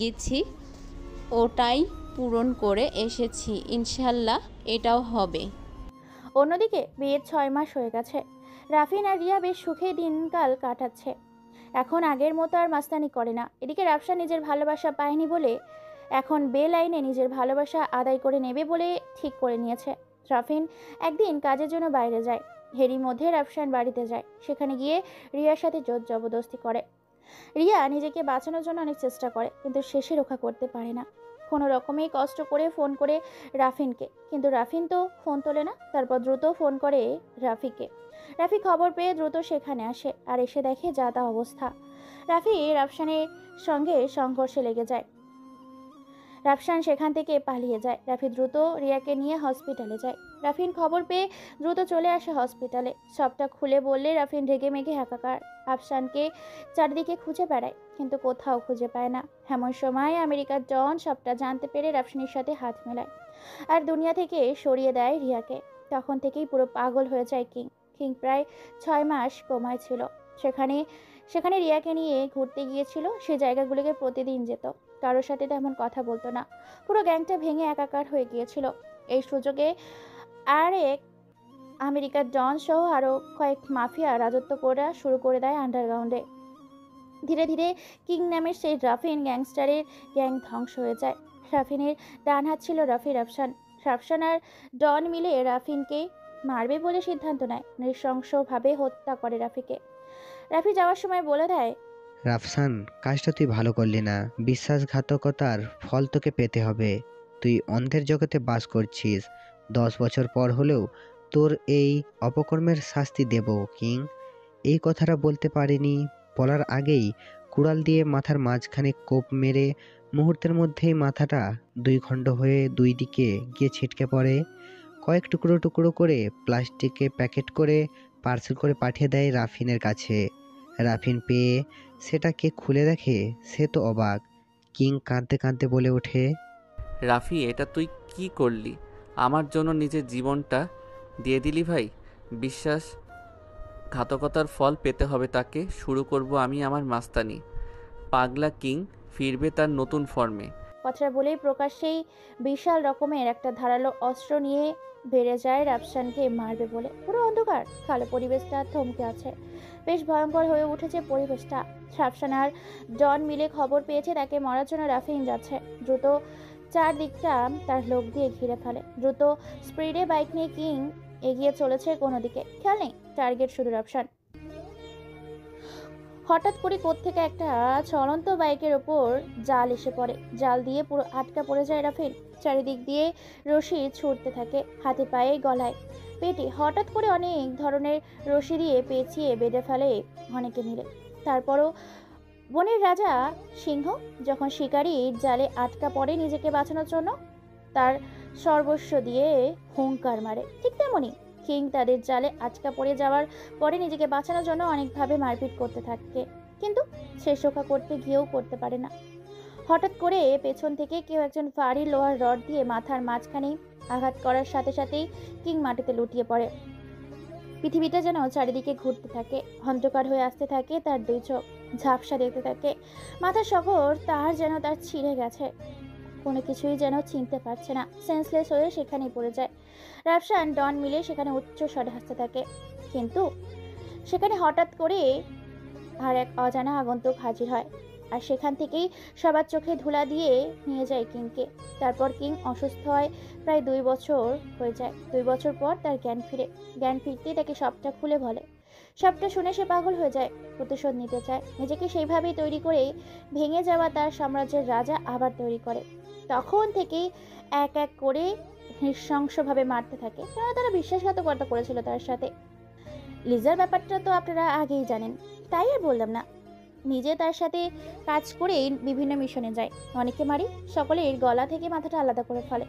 গেছি ওটাই পূরণ করে এসেছি, ইনশাল্লাহ এটাও হবে। অন্যদিকে বিয়ের 6 মাস হয়ে গেছে। রাফিন আর রিয়া বেশ সুখে দিনকাল কাটাচ্ছে। এখন আগের মতো আর মাস্তানি করে না। এদিকে রাফসান নিজের ভালোবাসা পায়নি বলে এখন বেলাইনে নিজের ভালোবাসা আদায় করে নেবে বলে ঠিক করে নিয়েছে। রাফিন একদিন কাজের জন্য বাইরে যায়। এরই মধ্যে রাফসান বাড়িতে যায়। সেখানে গিয়ে রিয়ার সাথে জোর জবরদস্তি করে। রিয়া নিজেকে বাঁচানোর জন্য অনেক চেষ্টা করে, কিন্তু শেষে রক্ষা করতে পারে না। কোনো রকমেই কষ্ট করে ফোন করে রাফিনকে, কিন্তু রাফিন তো ফোন তোলে না। তারপর দ্রুত ফোন করে রাফিকে। রাফি খবর পেয়ে দ্রুত সেখানে আসে, আর এসে দেখে যা তা অবস্থা। রাফি রাফসানের সঙ্গে সংঘর্ষে লেগে যায়। রাফসান সেখান থেকে পালিয়ে যায়। রাফি দ্রুত রিয়াকে নিয়ে হসপিটালে যায়। রাফিন খবর পেয়ে দ্রুত চলে আসে হসপিটালে। সবটা খুলে বললে রাফিন রেগে মেগে একাকার। আফসানকে চারদিকে খুঁজে বেড়ায়, কিন্তু কোথাও খুঁজে পায় না। এমন সময় আমেরিকার ডন সবটা জানতে পেরে রাফসানের সাথে হাত মেলায় আর দুনিয়া থেকে সরিয়ে দেয় রিয়াকে। তখন থেকেই পুরো পাগল হয়ে যায় কিং। কিং প্রায় 6 মাস কোমায় ছিল। সেখানে রিয়াকে নিয়ে ঘুরতে গিয়েছিল। সে জায়গাগুলোকে প্রতিদিন যেত, কারোর সাথে তেমন কথা বলতো না। পুরো গ্যাংটা ভেঙে একাকার হয়ে গিয়েছিল। এই সুযোগে আরেক আমেরিকার ডন সহ আরও কয়েক মাফিয়া রাজত্ব করা শুরু করে দেয় আন্ডারগ্রাউন্ডে। ধীরে ধীরে কিং নামের সেই রাফিন গ্যাংস্টারের গ্যাং ধ্বংস হয়ে যায়। রাফিনের ডান হাত ছিল রাফসান। রাফসান আর ডন মিলে রাফিনকে মারবে বলে সিদ্ধান্ত নেয়। নৃশংসভাবে হত্যা করে রাফিকে। রাফি যাওয়ার সময় বলে দেয়, রাফসান, কাজটা তুই ভালো করলি না। বিশ্বাসঘাতকতার ফল তোকে পেতে হবে। তুই অন্ধের জগতে বাস করছিস। 10 বছর পর হলেও তোর এই অপকর্মের শাস্তি দেব কিং। এই কথাটা বলতে পারিনি, বলার আগেই কুড়াল দিয়ে মাথার মাঝখানে কোপ মেরে মুহূর্তের মধ্যেই মাথাটা 2 খণ্ড হয়ে 2 দিকে গিয়ে ছিটকে পড়ে। কয়েক টুকরো টুকরো করে প্লাস্টিকে প্যাকেট করে পার্সেল করে পাঠিয়ে দেয় রাফিনের কাছে। রাফিন পেয়ে সেটাকে খুলে দেখে, সে তো অবাক। কিং কাঁদতে কাঁদতে বলে ওঠে, রাফি, এটা তুই কি করলি? আমার জন্য নিজের জীবনটা দিয়ে দিলি ভাই। বিশ্বাসঘাতকতার ফল পেতে হবে তাকে। শুরু করব আমি আমার মাস্তানি। পাগলা কিং ফিরবে তার নতুন ফর্মে। কথাটা বলেই প্রকাশ্যেই বিশাল রকমের একটা ধারালো অস্ত্র নিয়ে বেড়ে যায় রাফসানকে মারবে বলে। পুরো অন্ধকার, কালো পরিবেশটা থমকে আছে। বেশ ভয়ঙ্কর হয়ে উঠেছে পরিবেশটা। রাফসান আর ডন মিলে খবর পেয়েছে তাকে মারার জন্য রাফিন যাচ্ছে। দ্রুত চারদিকটা তার লোক দিয়ে ঘিরে ফেলে। দ্রুত স্পিডে বাইক নিয়ে কিং এগিয়ে চলেছে কোনো দিকে, খেয়াল নেই, টার্গেট শুধু রাফসান। হঠাৎ করে কোত্থেকে একটা চলন্ত বাইকের ওপর জাল এসে পড়ে। জাল দিয়ে পুরো আটকা পড়ে যায় রাফিন। চারিদিক দিয়ে রশি ছুটতে থাকে, হাতে পায়ে গলায় পেটে। হঠাৎ করে অনেক ধরনের রশি দিয়ে পেঁচিয়ে বেঁধে ফেলে অনেকে মিলে। তারপরও বনের রাজা সিংহ যখন শিকারীর জালে আটকা পড়ে নিজেকে বাঁচানোর জন্য তার সর্বস্ব দিয়ে হুঙ্কার মারে, ঠিক তেমনই কিং তাদের জালে আটকা পড়ে যাওয়ার পরে নিজেকে বাঁচানোর জন্য অনেকভাবে মারপিট করতে থাকে, কিন্তু শেষ রক্ষা করতে গিয়েও করতে পারে না। হঠাৎ করে পেছন থেকে কেউ একজন ভারী লোহার রড দিয়ে মাথার মাঝখানে আঘাত করার সাথে সাথেই কিং মাটিতে লুটিয়ে পড়ে। পৃথিবীটা যেন চারিদিকে ঘুরতে থাকে, অন্ধকার হয়ে আসতে থাকে। তার 2 চোখ ঝাপসা দেখতে থাকে। মাথার শহর তার যেন তার ছিঁড়ে গেছে। কোনো কিছুই যেন চিনতে পারছে না। সেন্সলেস হয়ে সেখানেই পড়ে যায়। রাফসান ডন মিলে সেখানে উচ্চ স্বরে হাসতে থাকে, কিন্তু সেখানে হঠাৎ করে আর এক অজানা আগন্তুক হাজির হয়, আর সেখান থেকেই সবার চোখে ধুলা দিয়ে নিয়ে যায় কিংকে। তারপর কিং অসুস্থ হয়, প্রায় 2 বছর হয়ে যায়। 2 বছর পর তার জ্ঞান ফিরে। জ্ঞান ফিরতেই তাকে সবটা খুলে বলে। সবটা শুনে সে পাগল হয়ে যায়, প্রতিশোধ নিতে চায়। নিজেকে সেইভাবেই তৈরি করে ভেঙে যাওয়া তার সাম্রাজ্যের রাজা আবার তৈরি করে। তখন থেকে এক এক করে নৃশংসভাবে মারতে থাকে, কারণ তারা বিশ্বাসঘাতকতা করেছিল তার সাথে। লিজার ব্যাপারটা তো আপনারা আগেই জানেন, তাই আর বললাম না। নিজে তার সাথে কাজ করে বিভিন্ন মিশনে যায়, অনেকে মারি, সকলের গলা থেকে মাথাটা আলাদা করে ফেলে।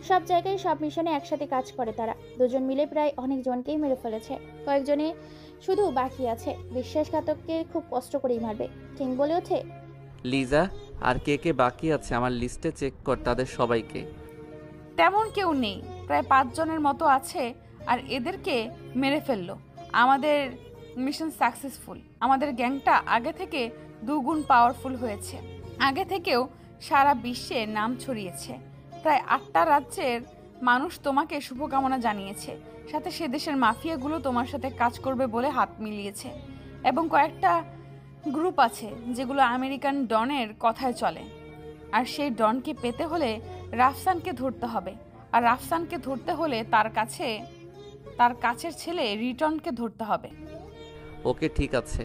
সব জায়গায় সব মিশনে একসাথে কাজ করে তারা, দুজন মিলে প্রায় অনেকজনকেই মেরে ফেলেছে। কয়েকজনে শুধু বাকি আছে, বিশ্বাসঘাতককে খুব কষ্ট করেই মারবে। কিং বলে ওঠে, লিজা, আর কে কে বাকি আছে আমার লিস্টে চেক কর তাদের সবাইকে। তেমন কেউ নেই, প্রায় 5 জনের মতো আছে, আর এদেরকে মেরে ফেললো। আমাদের মিশন সাকসেসফুল। আমাদের গ্যাংটা আগে থেকে 2 গুণ পাওয়ারফুল হয়েছে, আগে থেকেও সারা বিশ্বে নাম ছড়িয়েছে। প্রায় 8টা রাজ্যের মানুষ তোমাকে শুভকামনা জানিয়েছে, সাথে সে দেশের মাফিয়াগুলো তোমার সাথে কাজ করবে বলে হাত মিলিয়েছে। এবং কয়েকটা গ্রুপ আছে যেগুলো আমেরিকান ডনের কথায় চলে। আর সেই ডনকে পেতে হলে রাফসানকে ধরতে হবে, আর রাফসানকে ধরতে হলে তার কাছের ছেলে রিটনকে ধরতে হবে। ওকে, ঠিক আছে।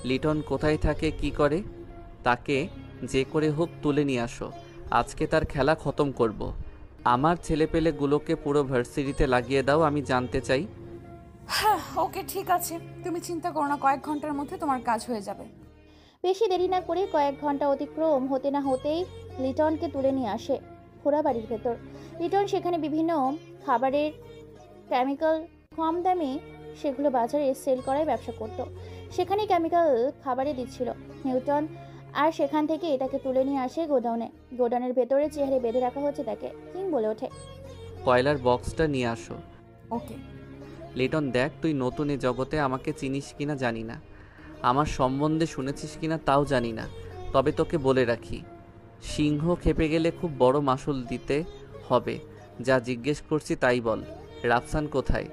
লিটন কোথায় থাকে, কি করে? তাকে যে করে হোক তুলে নিয়ে আসো। আজকে তার খেলা খতম করব। আমার ছেলেপেলেগুলোকে পুরো ভার্সিটিতে লাগিয়ে দাও, আমি জানতে চাই। হ্যাঁ, ওকে, ঠিক আছে, তুমি চিন্তা করো না, কয়েক ঘন্টার মধ্যে তোমার কাজ হয়ে যাবে। বেশি দেরি না করে কয়েক ঘন্টা অতিক্রম হতে না হতেই লিটনকে তুলে নিয়ে আসে ফোড়া বাড়ির ভেতর। লিটন সেখানে বিভিন্ন খাবারের কেমিক্যাল কম দামে সেগুলো বাজারে সেল করায় ব্যবসা করত। সেখানে কেমিক্যাল খাবারে দিচ্ছিল নিউটন, আর সেখান থেকে এটাকে তুলে নিয়ে আসে গোডাউনের ভেতরে চেহারে বেঁধে রাখা হচ্ছে তাকে। কিং বলে ওঠে, কয়লার বক্সটা নিয়ে আসো। ওকে। লিটন, দেখ, তুই নতুন এ জগতে, আমাকে চিনিস কিনা জানি না, আমার সম্বন্ধে শুনেছিস কিনা তাও জানি না, তবে তোকে বলে রাখি, সিংহ খেপে গেলে খুব বড় মাসুল দিতে হবে। যা জিজ্ঞেস করছি তাই বল, রাফসান কোথায়?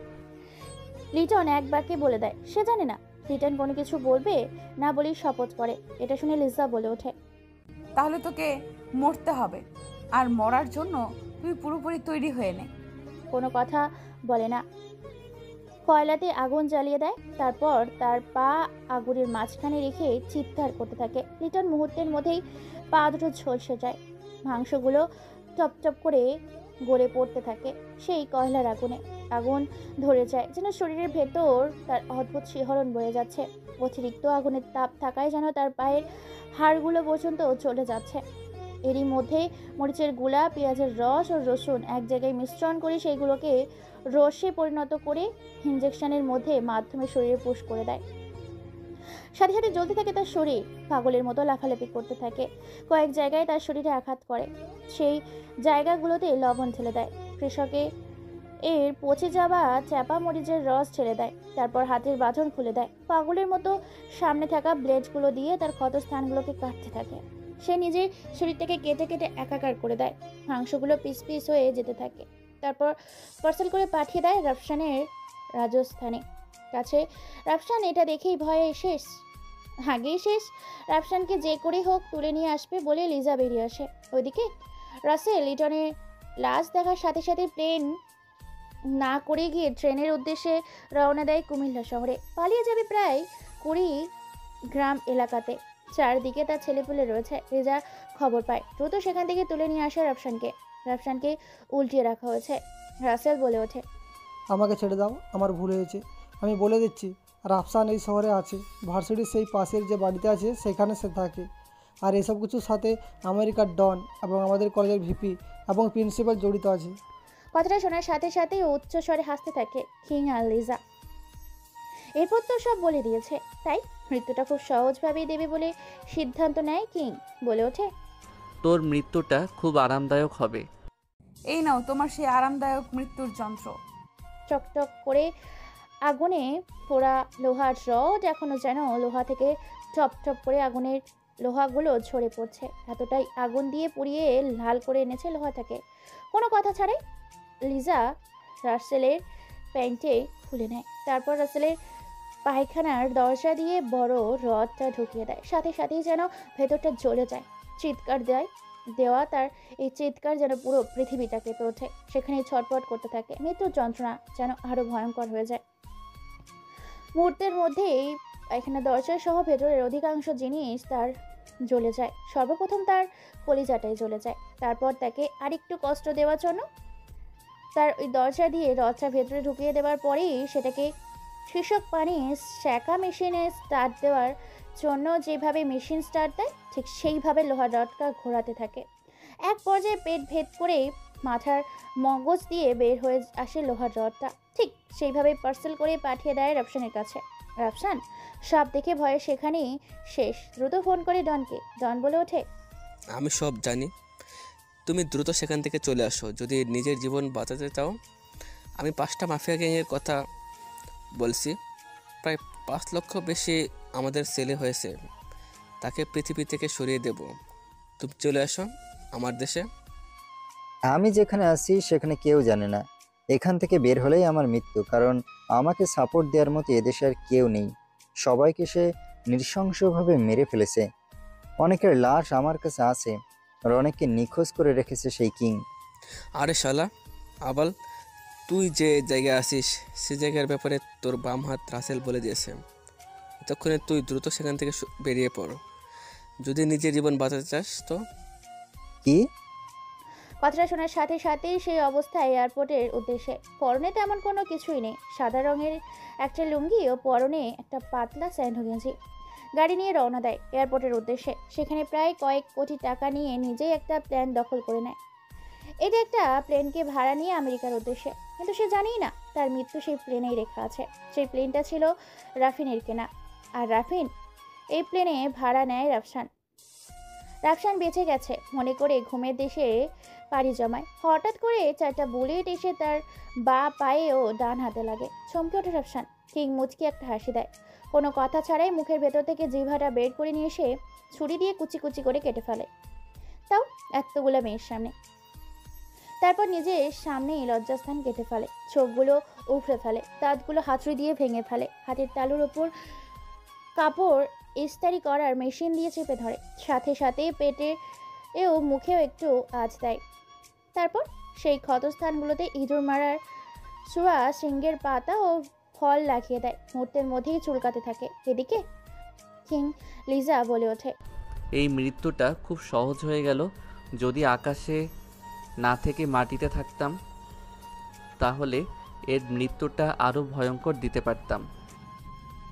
লিটন এক বাক্যে বলে দেয় সে জানে না। লিটন কোনো কিছু বলবে না বলেই শপথ করে। এটা শুনে লিজা বলে ওঠে, তাহলে তোকে মরতে হবে, আর মরার জন্য তুই পুরোপুরি তৈরি হয়ে নে। কোনো কথা বলে না, কয়লাতে আগুন জ্বালিয়ে দেয়, তারপর তার পা আগুনের মাঝখানে রেখে চিৎকার করতে থাকে। লিটন মুহূর্তের মধ্যেই পা দুটো ঝলসে যায়, মাংসগুলো টপ করে গড়ে পড়তে থাকে সেই কয়লার আগুনে। আগুন ধরে যায়, যেন শরীরের ভেতর তার অদ্ভুত শিহরণ বয়ে যাচ্ছে। অতিরিক্ত আগুনের তাপ থাকায় যেন তার পায়ের হাড়গুলো পর্যন্ত চলে যাচ্ছে। এরই মধ্যে মরিচের গুঁড়া, পেঁয়াজের রস ও রসুন এক জায়গায় মিশ্রণ করে সেইগুলোকে রসে পরিণত করে ইঞ্জেকশনের মাধ্যমে শরীরে পুশ করে দেয়। সাথে সাথে জ্বলতে থাকে তার শরীর, পাগলের মতো লাফালাফি করতে থাকে। কয়েক জায়গায় তার শরীরে আঘাত করে, সেই জায়গাগুলোতে লবণ ঢেলে দেয়। কৃষকে এর পচে যাওয়া চাপা মরিচের রস ছেড়ে দেয়, তারপর হাতের বাঁধন খুলে দেয়। পাগলের মতো সামনে থাকা ব্লেডগুলো দিয়ে তার ক্ষত স্থানগুলোকে কাটতে থাকে। সে নিজের শরীরটাকে কেটে কেটে একাকার করে দেয়, মাংসগুলো পিস পিস হয়ে যেতে থাকে। তারপর পার্সেল করে পাঠিয়ে দেয় রাফসানের রাজস্থানে কাছে। রাফসান এটা দেখেই ভয়ে আগেই শেষ। রাফসানকে যে করে হোক তুলে নিয়ে আসবে বলে লিজা বেরিয়ে আসে। ওইদিকে রাসেল লিটনের লাশ দেখার সাথে সাথে প্লেন না করে গিয়ে ট্রেনের উদ্দেশ্যে রওনা দেয় কুমিল্লা শহরে। পালিয়ে যাবে প্রায় 20 গ্রাম এলাকাতে। চারদিকে তার ছেলেপুলে রয়েছে। লিজা খবর পায়, দ্রুত সেখান থেকে তুলে নিয়ে আসে রাফসানকে উল্টিয়ে রাখা হয়েছে। রাসেল বলে ওঠে, আমাকে ছেড়ে দাও, আমার ভুল হয়েছে। আমি বলে দিচ্ছি, রাফসান এই শহরে আছে, ভার্সিটির সেই পাশের যে বাড়িতে আছে সেখানে সে থাকে। আর এসব কিছুর সাথে আমেরিকার ডন এবং আমাদের কলেজের ভিপি এবং প্রিন্সিপাল জড়িত আছে। কথাটা শোনার সাথে সাথেই উচ্চ স্বরে হাসতে থাকে কিং আর লিজা। এরপর তো সব বলে দিয়েছে, তাই মৃত্যুটা খুব সহজভাবেই দেবে বলে সিদ্ধান্ত নেয় কিং। বলে ওঠে, তোর মৃত্যুটা খুব আরামদায়ক হবে। এই নাও তোমার সেই আরামদায়ক মৃত্যুর যন্ত্র। চকচক করে আগুনে পোড়া লোহার রড এখনো যেন লোহা থেকে টপ টপ করে আগুনের লোহাগুলো ঝরে পড়ছে। এতটাই আগুন দিয়ে পুড়িয়ে লাল করে এনেছে লোহাটাকে। কোনো কথা ছাড়াই লিজা রাসেলের প্যান্টে খুলে নেয়, তারপর রাসেলের পায়খানার দরজা দিয়ে বড় রডটা ঢুকিয়ে দেয়। সাথে সাথেই যেন ভেতরটা জ্বলে যায়। চিৎকার দেওয়া তার এই চিৎকার যেন পুরো পৃথিবীটা কেঁপে ওঠে। সেখানে ছটপট করতে থাকে। মৃত্যুর যন্ত্রণা যেন আরো ভয়ঙ্কর হয়ে যায়। মুহূর্তের মধ্যেই পায়খানা দরজা সহ ভেতরের অধিকাংশ জিনিস তার জ্বলে যায়। সর্বপ্রথম তার কলিজাটাই জ্বলে যায়। তারপর তাকে আরেকটু কষ্ট দেওয়ার জন্য তার ওই দরজা দিয়ে রডটা ভেতরে ঢুকিয়ে দেওয়ার পরেই সেটাকে কৃষক পানি শ্যাকা মেশিনে স্টার্ট দেওয়ার জন্য যেভাবে মেশিন স্টার্ট দেয় ঠিক সেইভাবে লোহার রডটা ঘোরাতে থাকে। এক পর্যায়ে পেট ভেদ করে মাথার মগজ দিয়ে বের হয়ে আসে লোহার রডটা। ঠিক সেইভাবে পার্সেল করে পাঠিয়ে দেয় রাফসানের কাছে। রাফসান সব দেখে ভয়ে সেখানেই শেষ। দ্রুত ফোন করে ডনকে। ডন বলে ওঠে, আমি সব জানি, তুমি দ্রুত সেখান থেকে চলে আসো যদি নিজের জীবন বাঁচাতে চাও। আমি 5টা মাফিয়া গ্যাংয়ের কথা বলছি, প্রায় 5 লক্ষ বেশি আমাদের ছেলে হয়েছে, তাকে পৃথিবী থেকে সরিয়ে দেব। তুমি চলে আসো আমার দেশে। আমি যেখানে আছি সেখানে কেউ জানে না। এখান থেকে বের হলেই আমার মৃত্যু, কারণ আমাকে সাপোর্ট দেওয়ার মতো এদেশে আর কেউ নেই। সবাইকে সে নৃশংসভাবে মেরে ফেলেছে। অনেকের লাশ আমার কাছে আছে, আর অনেককে নিখোঁজ করে রেখেছে সেই কিং। আরে শালা আবাল, তুই যে জায়গায় আছিস সে জায়গার ব্যাপারে তোর বাম হাত রাসেল বলে দিয়েছে। এতক্ষণে তুই দ্রুত সেখান থেকে বেরিয়ে পড় যদি নিজের জীবন বাঁচাতে চাস। তো কি? কথাটা শোনার সাথে সাথেই সেই অবস্থায় এয়ারপোর্টের উদ্দেশ্যে। পরনে তেমন কোনো কিছুই নেই, সাদা রঙের একটা লুঙ্গি ও পরনে একটা পাতলা স্যান্ডো গেঞ্জি। গাড়ি নিয়ে রওনা দেয় এয়ারপোর্টের উদ্দেশ্যে। সেখানে প্রায় কয়েক কোটি টাকা নিয়ে নিজেই একটা প্লেন দখল করে নেয়। এটা একটা প্লেনকে ভাড়া নিয়ে আমেরিকার উদ্দেশ্যে, কিন্তু সে জানেই না তার মৃত্যু সেই প্লেনেই রেখা আছে। সেই প্লেনটা ছিল রাফিনের কেনা, আর রাফিন এই প্লেনে ভাড়া নেয় রাফসান। রাফসান বেঁচে গেছে মনে করে ঘুমের দেশে পাড়ি জমায়। হঠাৎ করে 4টা বুলেট এসে তার বা পায়ে ও ডান হাতে লাগে। চমকে ওঠে রাফসান। কিং মুচকি একটা হাসি দেয়। কোনো কথা ছাড়াই মুখের ভেতর থেকে জিভাটা বের করে নিয়ে এসে ছুরি দিয়ে কুচি কুচি করে কেটে ফেলে, তাও এতগুলো মেয়ের সামনে। তারপর নিজের সামনেই লজ্জাস্থান কেটে ফেলে, চোখগুলো উফড়ে ফেলে, দাঁতগুলো হাতুড়ি দিয়ে ভেঙে ফেলে, হাতের তালুর ওপর কাপড় ইস্তারি করার মেশিন দিয়ে চেপে ধরে, সাথে সাথে পেটে এও মুখেও একটু আঁচ দেয়। তারপর সেই ক্ষতস্থানগুলোতে ইঁদুর মারার ছোঁয়া সিংহের পাতা ও ফল লাগিয়ে দেয়। মুহূর্তের মধ্যেই চুলকাতে থাকে। এদিকে কিং লিজা বলে ওঠে, এই মৃত্যুটা খুব সহজ হয়ে গেল। যদি আকাশে না থেকে মাটিতে থাকতাম তাহলে এর মৃত্যুটা আরও ভয়ঙ্কর দিতে পারতাম।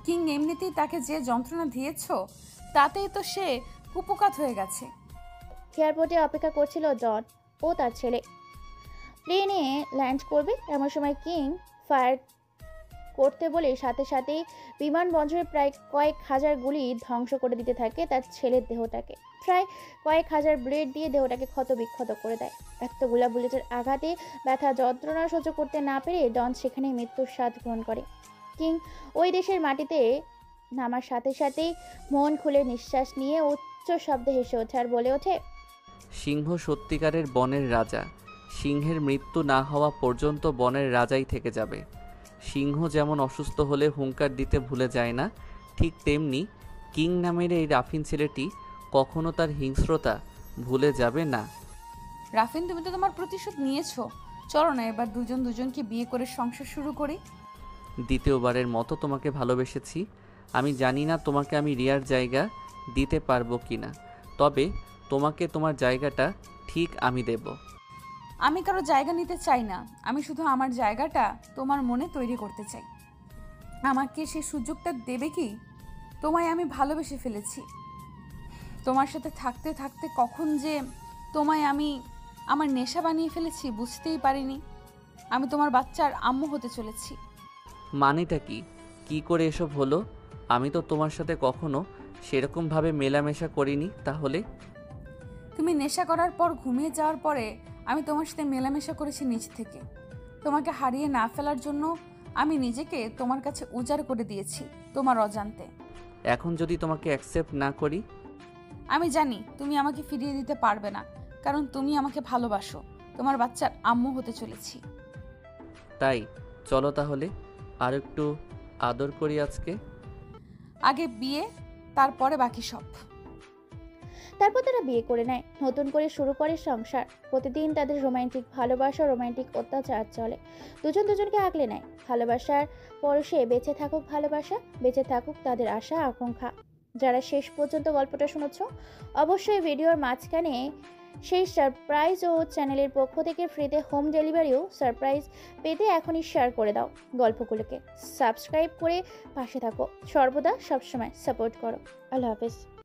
কিং এমনিতেই তাকে যে যন্ত্রণা দিয়েছ তাতেই তো সে কুপকাত হয়ে গেছে। এয়ারপোর্টে অপেক্ষা করছিল ডন ও তার ছেলে। প্লেনে ল্যান্ড করবে এমন সময় কিং ফায়ার করতে বলে সাথে সাথেই বিমানবন্দরে প্রায় কয়েক হাজার গুলি ধ্বংস করে দিতে থাকে তার ছেলের দেহটাকে। প্রায় কয়েক হাজার ব্লেড দিয়ে দেহটাকে ক্ষত বিক্ষত করে দেয়। এতগুলা বুলেটের আঘাতে ব্যথা যন্ত্রণা সহ্য করতে না পেরে ডন সেখানেই মৃত্যুর স্বাদ গ্রহণ করে। কিং ওই দেশের মাটিতে নামার সাথে সাথেই মন খুলে নিঃশ্বাস নিয়ে উচ্চ শব্দে হেসে ওঠে আর বলে ওঠে, সিংহ সত্যিকারের বনের রাজা। সিংহের মৃত্যু না হওয়া পর্যন্ত বনের রাজাই থেকে যাবে। সিংহ যেমন অসুস্থ হলে হুঙ্কার দিতে ভুলে যায় না, ঠিক তেমনি কিং নামের এই রাফিন ছেলেটি কখনো তার হিংস্রতা ভুলে যাবে না। রাফিন, তুমি তো তোমার প্রতিশোধ নিয়েছো। চলো না এবার দুজনকে বিয়ে করে সংসার শুরু করি। দ্বিতীয়বারের মতো তোমাকে ভালোবেসেছি। আমি জানি না তোমাকে আমি রিয়ার জায়গা দিতে পারবো কি না, তবে তোমাকে তোমার জায়গাটা ঠিক আমি দেব। আমি কারো জায়গা নিতে চাই না, আমি শুধু আমার জায়গাটা তোমার মনে তৈরি করতে চাই। আমাকে সেই সুযোগটা দেবে কি? তোমায় আমি ভালোবেসে ফেলেছি। তোমার সাথে থাকতে থাকতে কখন যে তোমায় আমি আমার নেশা বানিয়ে ফেলেছি বুঝতেই পারিনি। আমি তোমার বাচ্চার আম্মু হতে চলেছি। মানেটা কি? কি করে এসব হলো? আমি তো তোমার সাথে কখনো সেরকমভাবে মেলামেশা করিনি। তাহলে তুমি নেশা করার পর ঘুমিয়ে যাওয়ার পরে আমি তোমার সাথে মেলামেশা করেছি নিজ থেকে। তোমাকে হারিয়ে না ফেলার জন্য আমি নিজেকে তোমার কাছে উজাড় করে দিয়েছি তোমার অজান্তে। এখন যদি তোমাকে অ্যাকসেপ্ট না করি? আমি জানি তুমি আমাকে ফিরিয়ে দিতে পারবে না, কারণ তুমি আমাকে ভালোবাসো। তোমার বাচ্চার আম্মু হতে চলেছি। তাই চলো তাহলে আর একটু আদর করি আজকে। আগে বিয়ে, তারপরে বাকি সব। তারপর তারা বিয়ে করে নেয়, নতুন করে শুরু করে সংসার। প্রতিদিন তাদের রোমান্টিক ভালোবাসা, রোমান্টিক অত্যাচার চলে। দুজন দুজনকে আগলে নেয়। ভালোবাসার পরশে বেঁচে থাকুক ভালোবাসা, বেঁচে থাকুক তাদের আশা আকাঙ্ক্ষা। যারা শেষ পর্যন্ত গল্পটা শুনেছ অবশ্যই ভিডিওর মাঝখানে সেই সারপ্রাইজ ও চ্যানেলের পক্ষ থেকে ফ্রিতে হোম ডেলিভারিও সারপ্রাইজ পেতে এখনই শেয়ার করে দাও। গল্পগুলোকে সাবস্ক্রাইব করে পাশে থাকো, সর্বদা সবসময় সাপোর্ট করো। আল্লাহ হাফেজ।